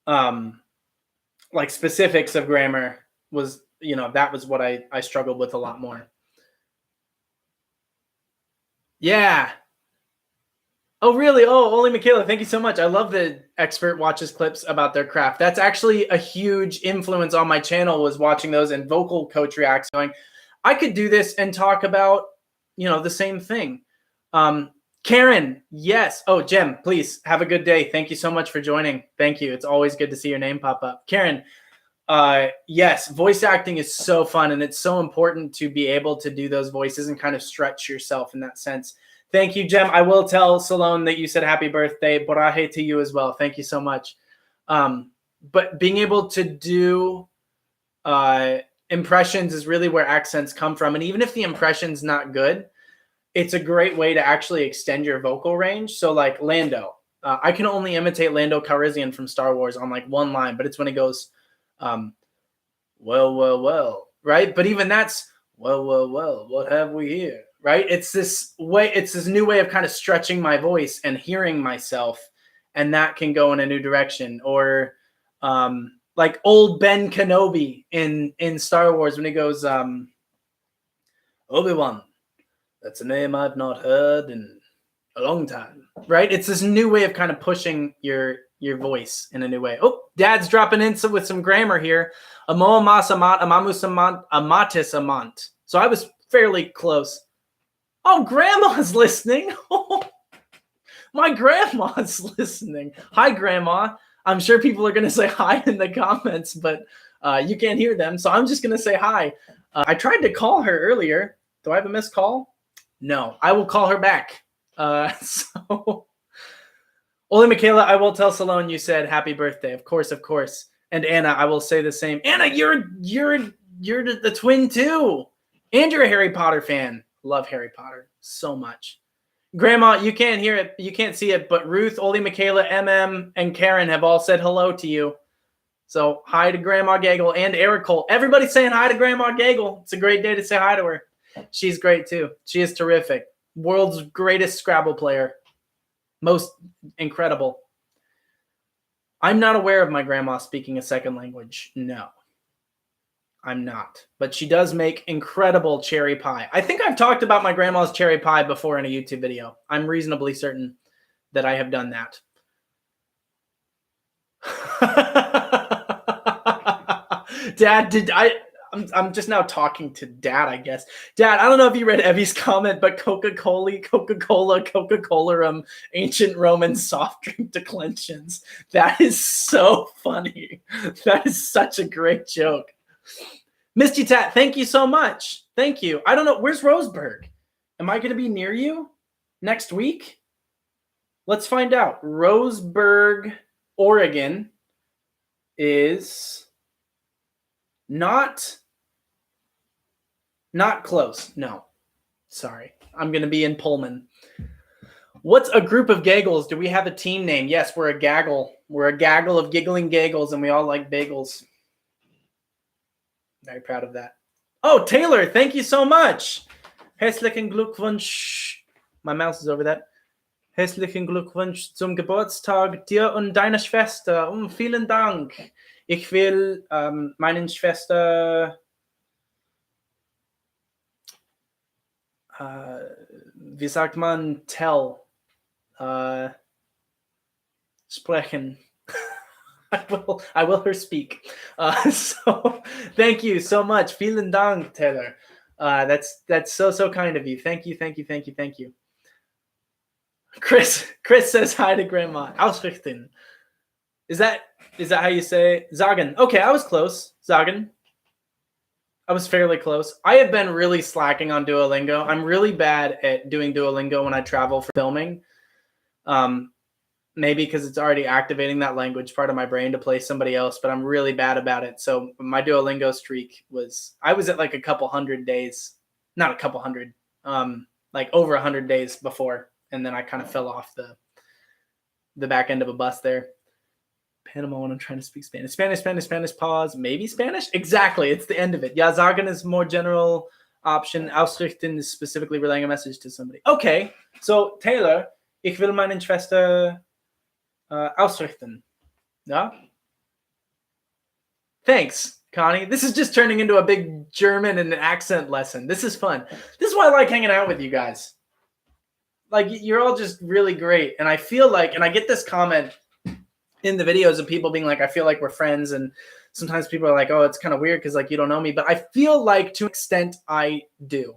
[SPEAKER 1] like specifics of grammar was, that was what I struggled with a lot more. Yeah. Oh, really? Oh, Oli Michaela, thank you so much. I love the expert watches clips about their craft. That's actually a huge influence on my channel, was watching those, and vocal coach reacts going, I could do this and talk about, the same thing. Karen, yes. Oh, Jem, please have a good day. Thank you so much for joining. Thank you. It's always good to see your name pop up. Karen, yes, voice acting is so fun, and it's so important to be able to do those voices and kind of stretch yourself in that sense. Thank you, Jem. I will tell Salone that you said happy birthday. Borahe to you as well. Thank you so much. But being able to do impressions is really where accents come from. And even if the impression's not good, it's a great way to actually extend your vocal range. So like Lando, I can only imitate Lando Calrissian from Star Wars on like one line, but it's when he goes, well, right? But even that's, well, what have we here? Right? It's this new way of kind of stretching my voice and hearing myself, and that can go in a new direction. Or like old Ben Kenobi in Star Wars when he goes, Obi-Wan, that's a name I've not heard in a long time. Right? It's this new way of kind of pushing your voice in a new way. Oh, Dad's dropping in with some grammar here. Amo mas amat, amamus amant, amatis amant. So I was fairly close. Oh, Grandma's listening. My grandma's listening. Hi, Grandma. I'm sure people are going to say hi in the comments, but you can't hear them. So I'm just going to say hi. I tried to call her earlier. Do I have a missed call? No. I will call her back. So, Oli Michaela, I will tell Salone you said happy birthday. Of course. And Anna, I will say the same. Anna, you're the twin too. And you're a Harry Potter fan. Love Harry Potter so much. Grandma, you can't hear it, you can't see it, but Ruth, Oli, Michaela, MM, and Karen have all said hello to you. So hi to Grandma Gaggle and Eric Cole. Everybody's saying hi to Grandma Gaggle. It's a great day to say hi to her. She's great too. She is terrific. World's greatest Scrabble player. Most incredible. I'm not aware of my grandma speaking a second language. No. I'm not. But she does make incredible cherry pie. I think I've talked about my grandma's cherry pie before in a YouTube video. I'm reasonably certain that I have done that. Dad, I'm just now talking to Dad, I guess. Dad, I don't know if you read Evie's comment, but Coca-Cola, ancient Roman soft drink declensions. That is so funny. That is such a great joke. Misty Tat, thank you so much. Thank you. I don't know. Where's Roseburg? Am I going to be near you next week? Let's find out. Roseburg, Oregon is not close. No. Sorry. I'm going to be in Pullman. What's a group of gaggles? Do we have a team name? Yes, we're a gaggle. We're a gaggle of giggling gaggles, and we all like bagels. Very proud of that. Oh, Taylor, thank you so much. Herzlichen Glückwunsch. My mouse is over that. Herzlichen Glückwunsch zum Geburtstag dir und deiner Schwester. Vielen Dank. Ich will meinen Schwester wie sagt man, tell. sprechen. I will her speak. So thank you so much. Vielen Dank, Taylor. That's so kind of you. Thank you. Chris says hi to Grandma. Ausrichten. Is that how you say Sagen? Okay, I was close. Sagen. I was fairly close. I have been really slacking on Duolingo. I'm really bad at doing Duolingo when I travel for filming. Maybe because it's already activating that language part of my brain to play somebody else, but I'm really bad about it. So my Duolingo streak I was at like a couple hundred days, not a couple hundred, like over 100 days before. And then I kind of fell off the back end of a bus there. Panama when I'm trying to speak Spanish. Spanish, pause. Maybe Spanish? Exactly. It's the end of it. Ja, sagen is more general option. Ausrichten is specifically relaying a message to somebody. Okay. So, Taylor, ich will meine Schwester ausrichten. Ja? Thanks, Connie. This is just turning into a big German and accent lesson. This is fun. This is why I like hanging out with you guys. Like, you're all just really great. And I feel like, and I get this comment in the videos of people being like, I feel like we're friends. And sometimes people are like, oh, it's kind of weird because like you don't know me. But I feel like to an extent I do.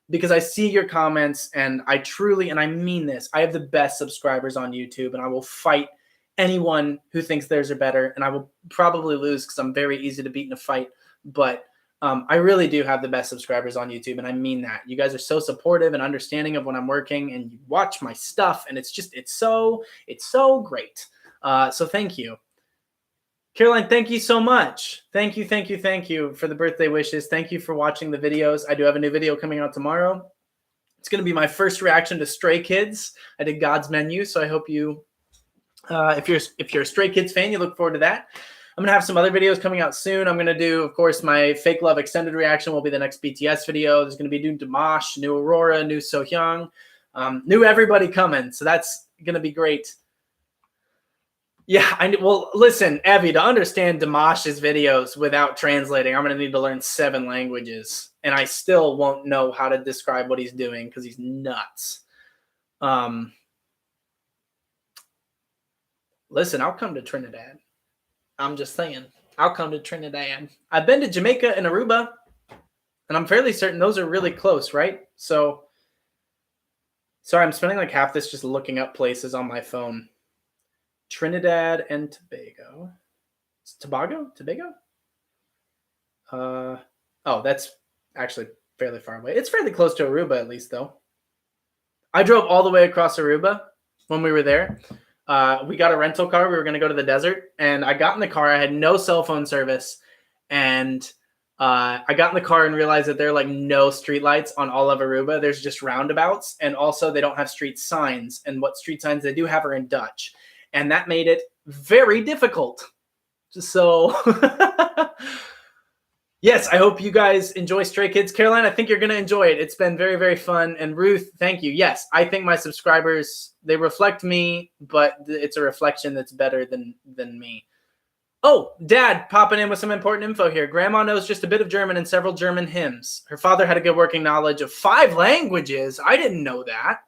[SPEAKER 1] Because I see your comments and I truly, and I mean this, I have the best subscribers on YouTube and I will fight anyone who thinks theirs are better. And I will probably lose because I'm very easy to beat in a fight. But I really do have the best subscribers on YouTube. And I mean that. You guys are so supportive and understanding of when I'm working and you watch my stuff. And it's so great. So thank you. Caroline, thank you so much. Thank you for the birthday wishes. Thank you for watching the videos. I do have a new video coming out tomorrow. It's going to be my first reaction to Stray Kids. I did God's Menu, so I hope you, if you're a Stray Kids fan, you look forward to that. I'm going to have some other videos coming out soon. I'm going to do, of course, my Fake Love extended reaction will be the next BTS video. There's going to be new Dimash, new Aurora, new Sohyang, new everybody coming. So that's going to be great. Yeah, well, listen, Evie, to understand Dimash's videos without translating, I'm going to need to learn 7 languages, and I still won't know how to describe what he's doing because he's nuts. Listen, I'll come to Trinidad. I'm just saying, I'll come to Trinidad. I've been to Jamaica and Aruba, and I'm fairly certain those are really close, right? So, sorry, I'm spending like half this just looking up places on my phone. Trinidad and Tobago. It's Tobago? Oh, that's actually fairly far away. It's fairly close to Aruba, at least, though. I drove all the way across Aruba when we were there. We got a rental car. We were going to go to the desert, and I got in the car. I had no cell phone service, and I got in the car and realized that there are like no streetlights on all of Aruba. There's just roundabouts, and also they don't have street signs, and what street signs they do have are in Dutch. And that made it very difficult. So, yes, I hope you guys enjoy Stray Kids. Caroline, I think you're going to enjoy it. It's been very, very fun. And Ruth, thank you. Yes, I think my subscribers, they reflect me, but it's a reflection that's better than me. Oh, Dad popping in with some important info here. Grandma knows just a bit of German and several German hymns. Her father had a good working knowledge of 5 languages. I didn't know that.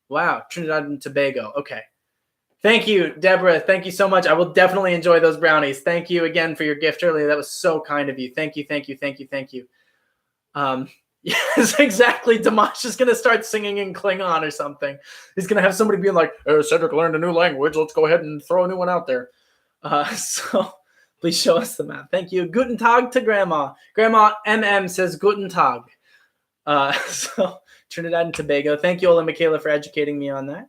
[SPEAKER 1] Wow, Trinidad and Tobago. Okay. Thank you, Deborah. Thank you so much. I will definitely enjoy those brownies. Thank you again for your gift earlier. That was so kind of you. Thank you. Yes, exactly. Dimash is going to start singing in Klingon or something. He's going to have somebody being like, oh, Cedric learned a new language. Let's go ahead and throw a new one out there. So please show us the map. Thank you. Guten Tag to Grandma. Grandma MM says Guten Tag. So Trinidad and Tobago. Thank you, Ola Michaela, for educating me on that.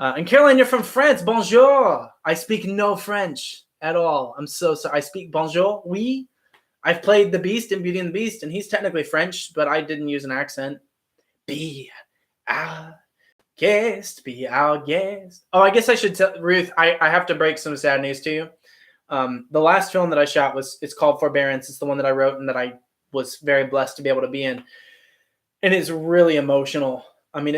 [SPEAKER 1] And Caroline, you're from France. Bonjour. I speak no French at all. I'm so sorry. I speak bonjour. Oui. I've played the Beast in Beauty and the Beast, and he's technically French, but I didn't use an accent. Be our guest. Be our guest. Oh, I guess I should tell Ruth, I have to break some sad news to you. The last film that I shot it's called Forbearance. It's the one that I wrote and that I was very blessed to be able to be in. And it's really emotional. I mean,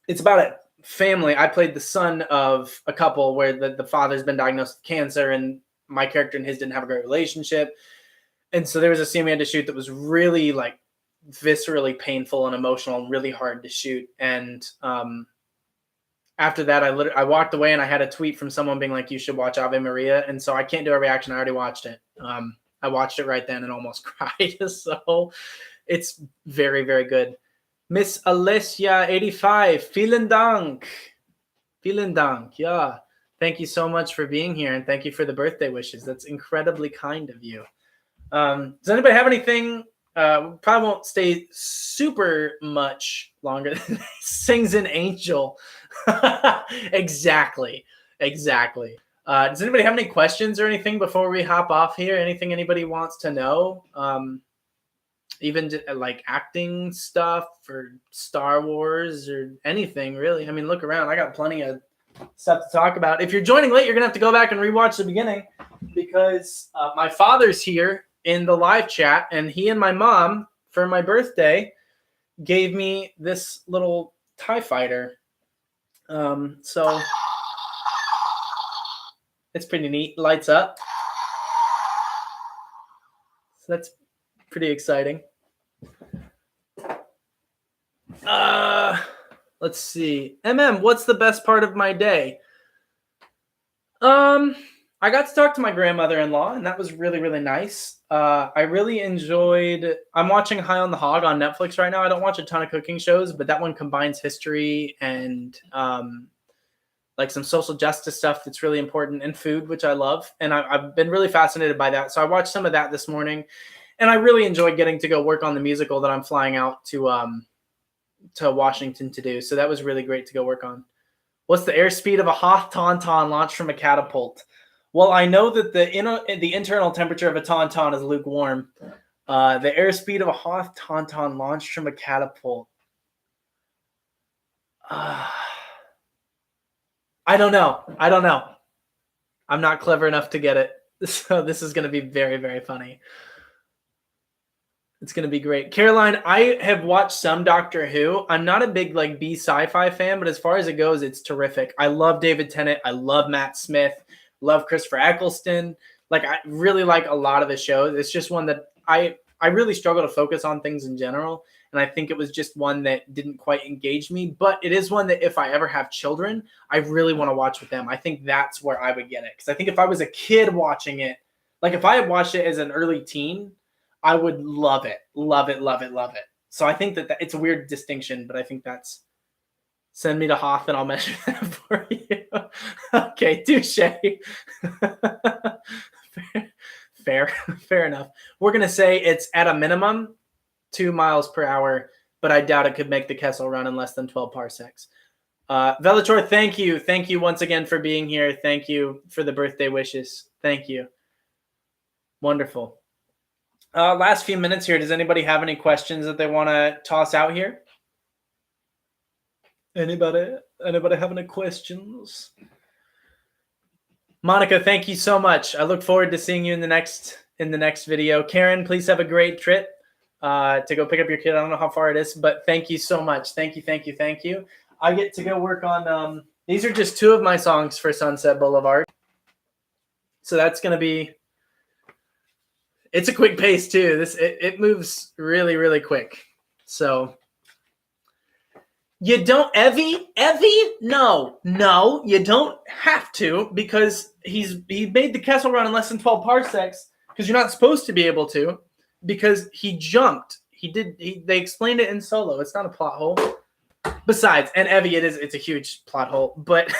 [SPEAKER 1] it's about a family. I played the son of a couple where the father's been diagnosed with cancer and my character and his didn't have a great relationship. And so there was a scene we had to shoot that was really like viscerally painful and emotional and really hard to shoot. And after that, I walked away and I had a tweet from someone being like, "You should watch Ave Maria," and so I can't do a reaction. I already watched it. I watched it right then and almost cried. So it's very, very good. Miss Alessia 85, vielen Dank. Vielen Dank. Yeah. Thank you so much for being here, and thank you for the birthday wishes. That's incredibly kind of you. Does anybody have anything? Probably won't stay super much longer. Sings an angel. Exactly. Does anybody have any questions or anything before we hop off here? Anything anybody wants to know? Even like acting stuff or Star Wars or anything really. I mean, look around. I got plenty of stuff to talk about. If you're joining late, you're gonna have to go back and rewatch the beginning because my father's here in the live chat, and he and my mom for my birthday gave me this little TIE fighter. So it's pretty neat. Lights up. So that's pretty exciting. Let's see. What's the best part of my day? I got to talk to my grandmother-in-law, and that was really, really nice. I really enjoyed. I'm watching High on the Hog on Netflix right now. I don't watch a ton of cooking shows, but that one combines history and like some social justice stuff that's really important, and food, which I love. And I've been really fascinated by that. So I watched some of that this morning, and I really enjoyed getting to go work on the musical that I'm flying out to Washington to do. So that was really great to go work on. What's the airspeed of a Hoth Tauntaun launched from a catapult? Well, I know that the internal temperature of a Tauntaun is lukewarm. The airspeed of a Hoth Tauntaun launched from a catapult. I don't know. I'm not clever enough to get it. So this is going to be very, very funny. It's going to be great. Caroline, I have watched some Doctor Who. I'm not a big like B sci-fi fan, but as far as it goes, it's terrific. I love David Tennant. I love Matt Smith. Love Christopher Eccleston. Like I really like a lot of the shows. It's just one that I really struggle to focus on things in general. And I think it was just one that didn't quite engage me. But it is one that if I ever have children, I really want to watch with them. I think that's where I would get it. Because I think if I was a kid watching it, like if I had watched it as an early teen, I would love it. Love it. So I think that it's a weird distinction, but I think that's send me to Hoth and I'll measure that for you. Okay, touche. Fair enough. We're going to say it's at a minimum 2 miles per hour, but I doubt it could make the Kessel run in less than 12 parsecs. Velator, thank you. Thank you once again for being here. Thank you for the birthday wishes. Thank you. Wonderful. Last few minutes here. Does anybody have any questions that they want to toss out here? Anybody have any questions? Monica, thank you so much. I look forward to seeing you in the next video. Karen, please have a great trip to go pick up your kid. I don't know how far it is, but thank you so much. Thank you. I get to go work on these are just 2 of my songs for Sunset Boulevard. So that's going to be it's a quick pace too. It moves really, really quick. So you don't Evie? No, you don't have to because he made the Kessel run in less than 12 parsecs because you're not supposed to be able to because he jumped. They explained it in Solo. It's not a plot hole. Besides, and Evie, it's a huge plot hole. But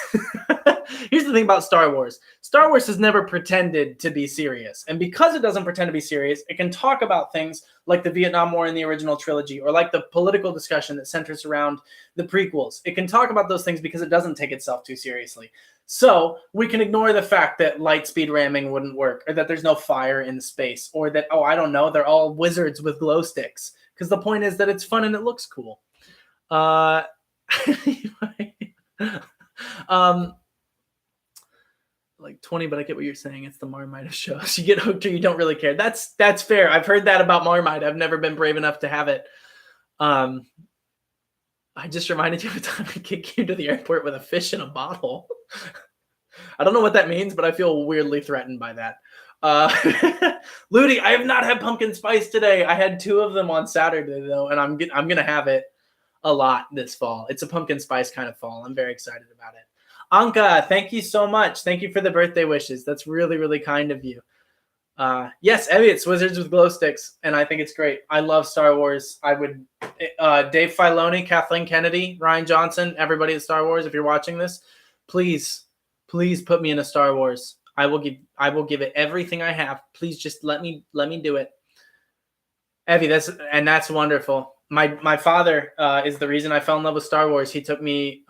[SPEAKER 1] here's the thing about Star Wars. Star Wars has never pretended to be serious. And because it doesn't pretend to be serious, it can talk about things like the Vietnam War in the original trilogy or like the political discussion that centers around the prequels. It can talk about those things because it doesn't take itself too seriously. So we can ignore the fact that light speed ramming wouldn't work or that there's no fire in space or that, I don't know, they're all wizards with glow sticks. Because the point is that it's fun and it looks cool. Like 20, but I get what you're saying. It's the Marmite of shows. You get hooked or you don't really care. That's fair. I've heard that about Marmite. I've never been brave enough to have it. I just reminded you of a time a kid came to the airport with a fish in a bottle. I don't know what that means, but I feel weirdly threatened by that. Ludi, I have not had pumpkin spice today. I had 2 of them on Saturday though, and I'm gonna have it. a lot this fall. It's a pumpkin spice kind of fall. I'm very excited about it. Anka, thank you so much. Thank you for the birthday wishes. That's really, really kind of you. Yes, Evie, it's Wizards with Glow Sticks, and I think it's great. I love Star Wars. I would, Dave Filoni, Kathleen Kennedy, Ryan Johnson, everybody at Star Wars, if you're watching this, please put me in a Star Wars. I will give it everything I have. Please just let me do it. Evie, that's wonderful. My father is the reason I fell in love with Star Wars. He took me,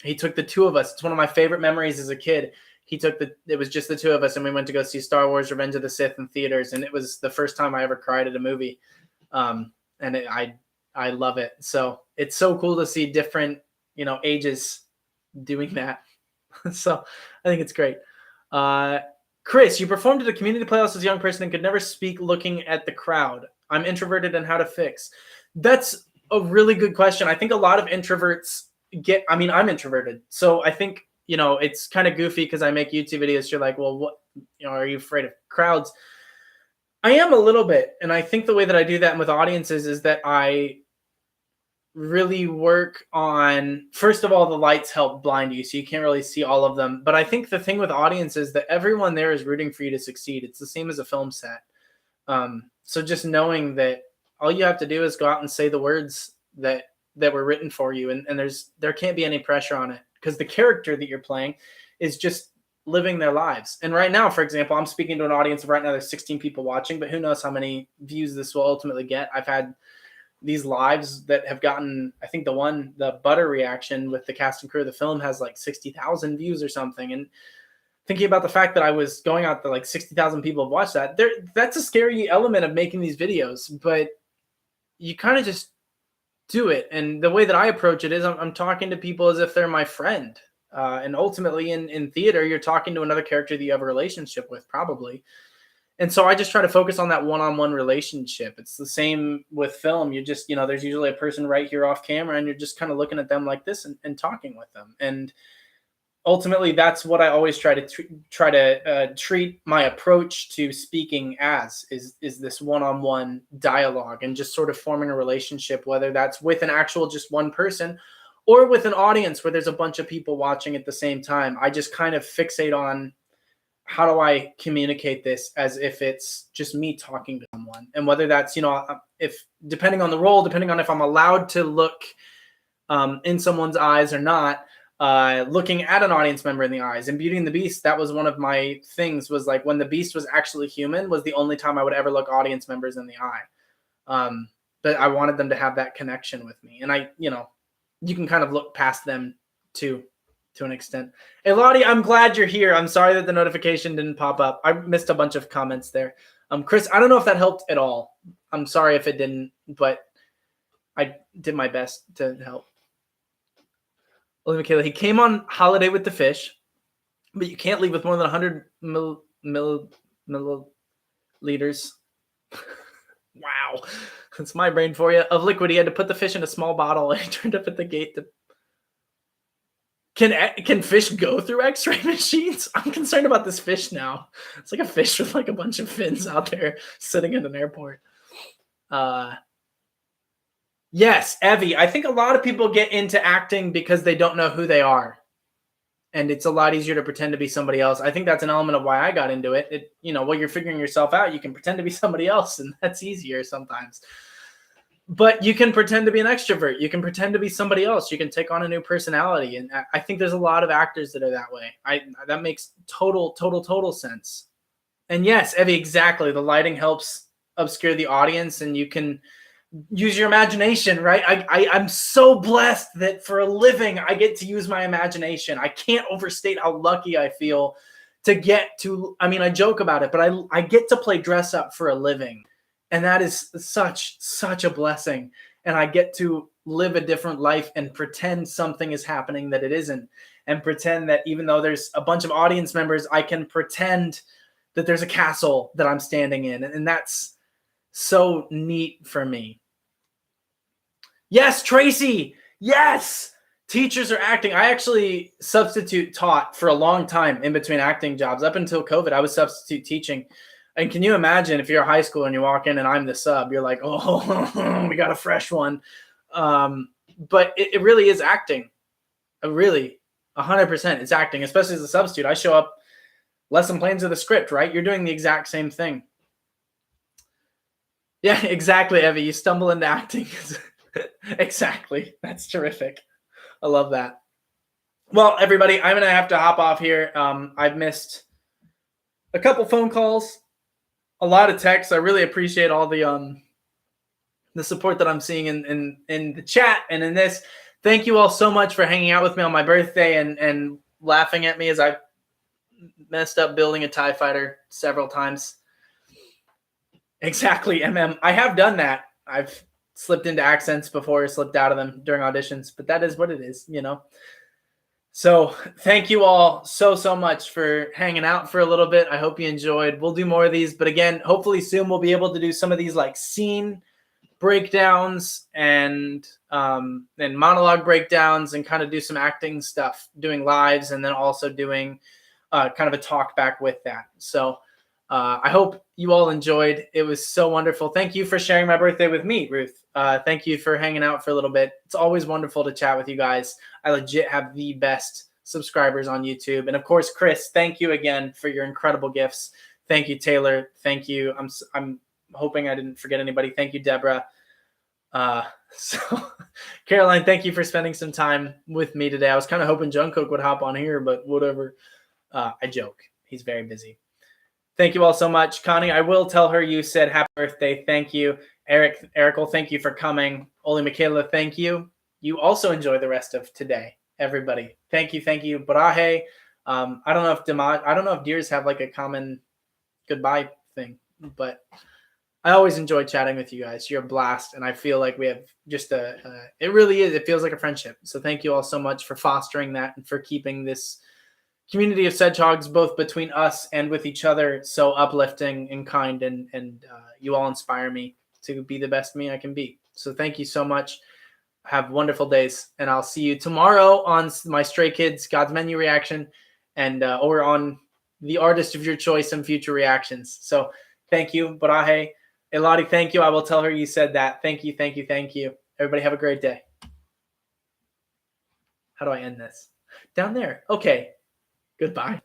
[SPEAKER 1] he took the two of us. It's one of my favorite memories as a kid. It was just the two of us, and we went to go see Star Wars Revenge of the Sith in theaters, and it was the first time I ever cried at a movie. I love it. So it's so cool to see different, ages doing that. So I think it's great. Chris, you performed at a community playhouse as a young person and could never speak looking at the crowd. I'm introverted and how to fix. That's a really good question. I think a lot of introverts I'm introverted. So I think, it's kind of goofy because I make YouTube videos. You're like, well, what, are you afraid of crowds? I am a little bit. And I think the way that I do that with audiences is that I really work on, first of all, the lights help blind you, so you can't really see all of them. But I think the thing with audiences is that everyone there is rooting for you to succeed. It's the same as a film set. So just knowing that all you have to do is go out and say the words that were written for you, and there can't be any pressure on it, because the character that you're playing is just living their lives. And right now, for example, I'm speaking to an audience of right now there's 16 people watching, but who knows how many views this will ultimately get. I've had these lives that have gotten, I think the butter reaction with the cast and crew of the film has like 60,000 views or something. And thinking about the fact that I was going out to like 60,000 people have watched that, that's a scary element of making these videos, but you kind of just do it. And the way that I approach it is I'm talking to people as if they're my friend. And ultimately in theater, you're talking to another character that you have a relationship with, probably. And so I just try to focus on that one-on-one relationship. It's the same with film. You just, there's usually a person right here off camera, and you're just kind of looking at them like this and talking with them. And ultimately, that's what I always try to treat my approach to speaking as is this one-on-one dialogue and just sort of forming a relationship, whether that's with an actual just one person or with an audience where there's a bunch of people watching at the same time. I just kind of fixate on how do I communicate this as if it's just me talking to someone, and whether that's, if depending on the role, depending on if I'm allowed to look in someone's eyes or not. Looking at an audience member in the eyes. In Beauty and the Beast, that was one of my things, was like when the Beast was actually human was the only time I would ever look audience members in the eye. But I wanted them to have that connection with me. And you can kind of look past them too, to an extent. Hey, Lottie, I'm glad you're here. I'm sorry that the notification didn't pop up. I missed a bunch of comments there. Chris, I don't know if that helped at all. I'm sorry if it didn't, but I did my best to help. Olivia Michaela, he came on holiday with the fish, but you can't leave with more than 100 milliliters. Wow. That's my brain for you. Of liquid. He had to put the fish in a small bottle, and he turned up at the gate to... Can fish go through x-ray machines? I'm concerned about this fish now. It's like a fish with like a bunch of fins out there sitting in an airport. Yes, Evie. I think a lot of people get into acting because they don't know who they are. And it's a lot easier to pretend to be somebody else. I think that's an element of why I got into it. While you're figuring yourself out, you can pretend to be somebody else, and that's easier sometimes. But you can pretend to be an extrovert. You can pretend to be somebody else. You can take on a new personality. And I think there's a lot of actors that are that way. That makes total sense. And yes, Evie, exactly. The lighting helps obscure the audience, and you can use your imagination, right? I'm so blessed that for a living, I get to use my imagination. I can't overstate how lucky I feel to get to, I joke about it, but I get to play dress up for a living. And that is such a blessing. And I get to live a different life and pretend something is happening that it isn't. And pretend that even though there's a bunch of audience members, I can pretend that there's a castle that I'm standing in. And that's so neat for me. Yes, Tracy. Yes. Teachers are acting. I actually substitute taught for a long time in between acting jobs. Up until COVID, I was substitute teaching. And can you imagine if you're a high school and you walk in and I'm the sub, you're like, oh, we got a fresh one. But it really is acting. Really, 100%. It's acting, especially as a substitute. I show up, lesson plans of the script, right? You're doing the exact same thing. Yeah, exactly, Evie. You stumble into acting. Exactly. That's terrific. I love that. Well, everybody, I'm going to have to hop off here. I've missed a couple phone calls, a lot of texts. I really appreciate all the support that I'm seeing in the chat and in this. Thank you all so much for hanging out with me on my birthday and laughing at me as I messed up building a TIE fighter several times. Exactly, MM. I have done that. I've slipped into accents before, slipped out of them during auditions, but that is what it is, you know. So thank you all so much for hanging out for a little bit. I hope you enjoyed. We'll do more of these, but again, hopefully soon we'll be able to do some of these like scene breakdowns and monologue breakdowns and kind of do some acting stuff, doing lives, and then also doing kind of a talk back with that. So I hope you all enjoyed. It was so wonderful. Thank you for sharing my birthday with me, Ruth. Thank you for hanging out for a little bit. It's always wonderful to chat with you guys. I legit have the best subscribers on YouTube. And of course, Chris, thank you again for your incredible gifts. Thank you, Taylor. Thank you. I'm hoping I didn't forget anybody. Thank you, Deborah. So Caroline, thank you for spending some time with me today. I was kind of hoping Jungkook would hop on here, but whatever. I joke. He's very busy. Thank you all so much. Connie, I will tell her you said happy birthday. Thank you. Eric, thank you for coming. Oli Michaela, thank you. You also enjoy the rest of today, everybody. Thank you. Brahe. I don't know if deers have like a common goodbye thing, but I always enjoy chatting with you guys. You're a blast, and I feel like we have just it really is. It feels like a friendship. So thank you all so much for fostering that and for keeping this community of Cedgehogs, both between us and with each other, so uplifting and kind, and you all inspire me to be the best me I can be. So thank you so much. Have wonderful days, and I'll see you tomorrow on my Stray Kids God's Menu reaction, and or on the artist of your choice and future reactions. So thank you, Brahe. Eladi, thank you. I will tell her you said that. Thank you. Everybody have a great day. How do I end this? Down there. Okay. Goodbye.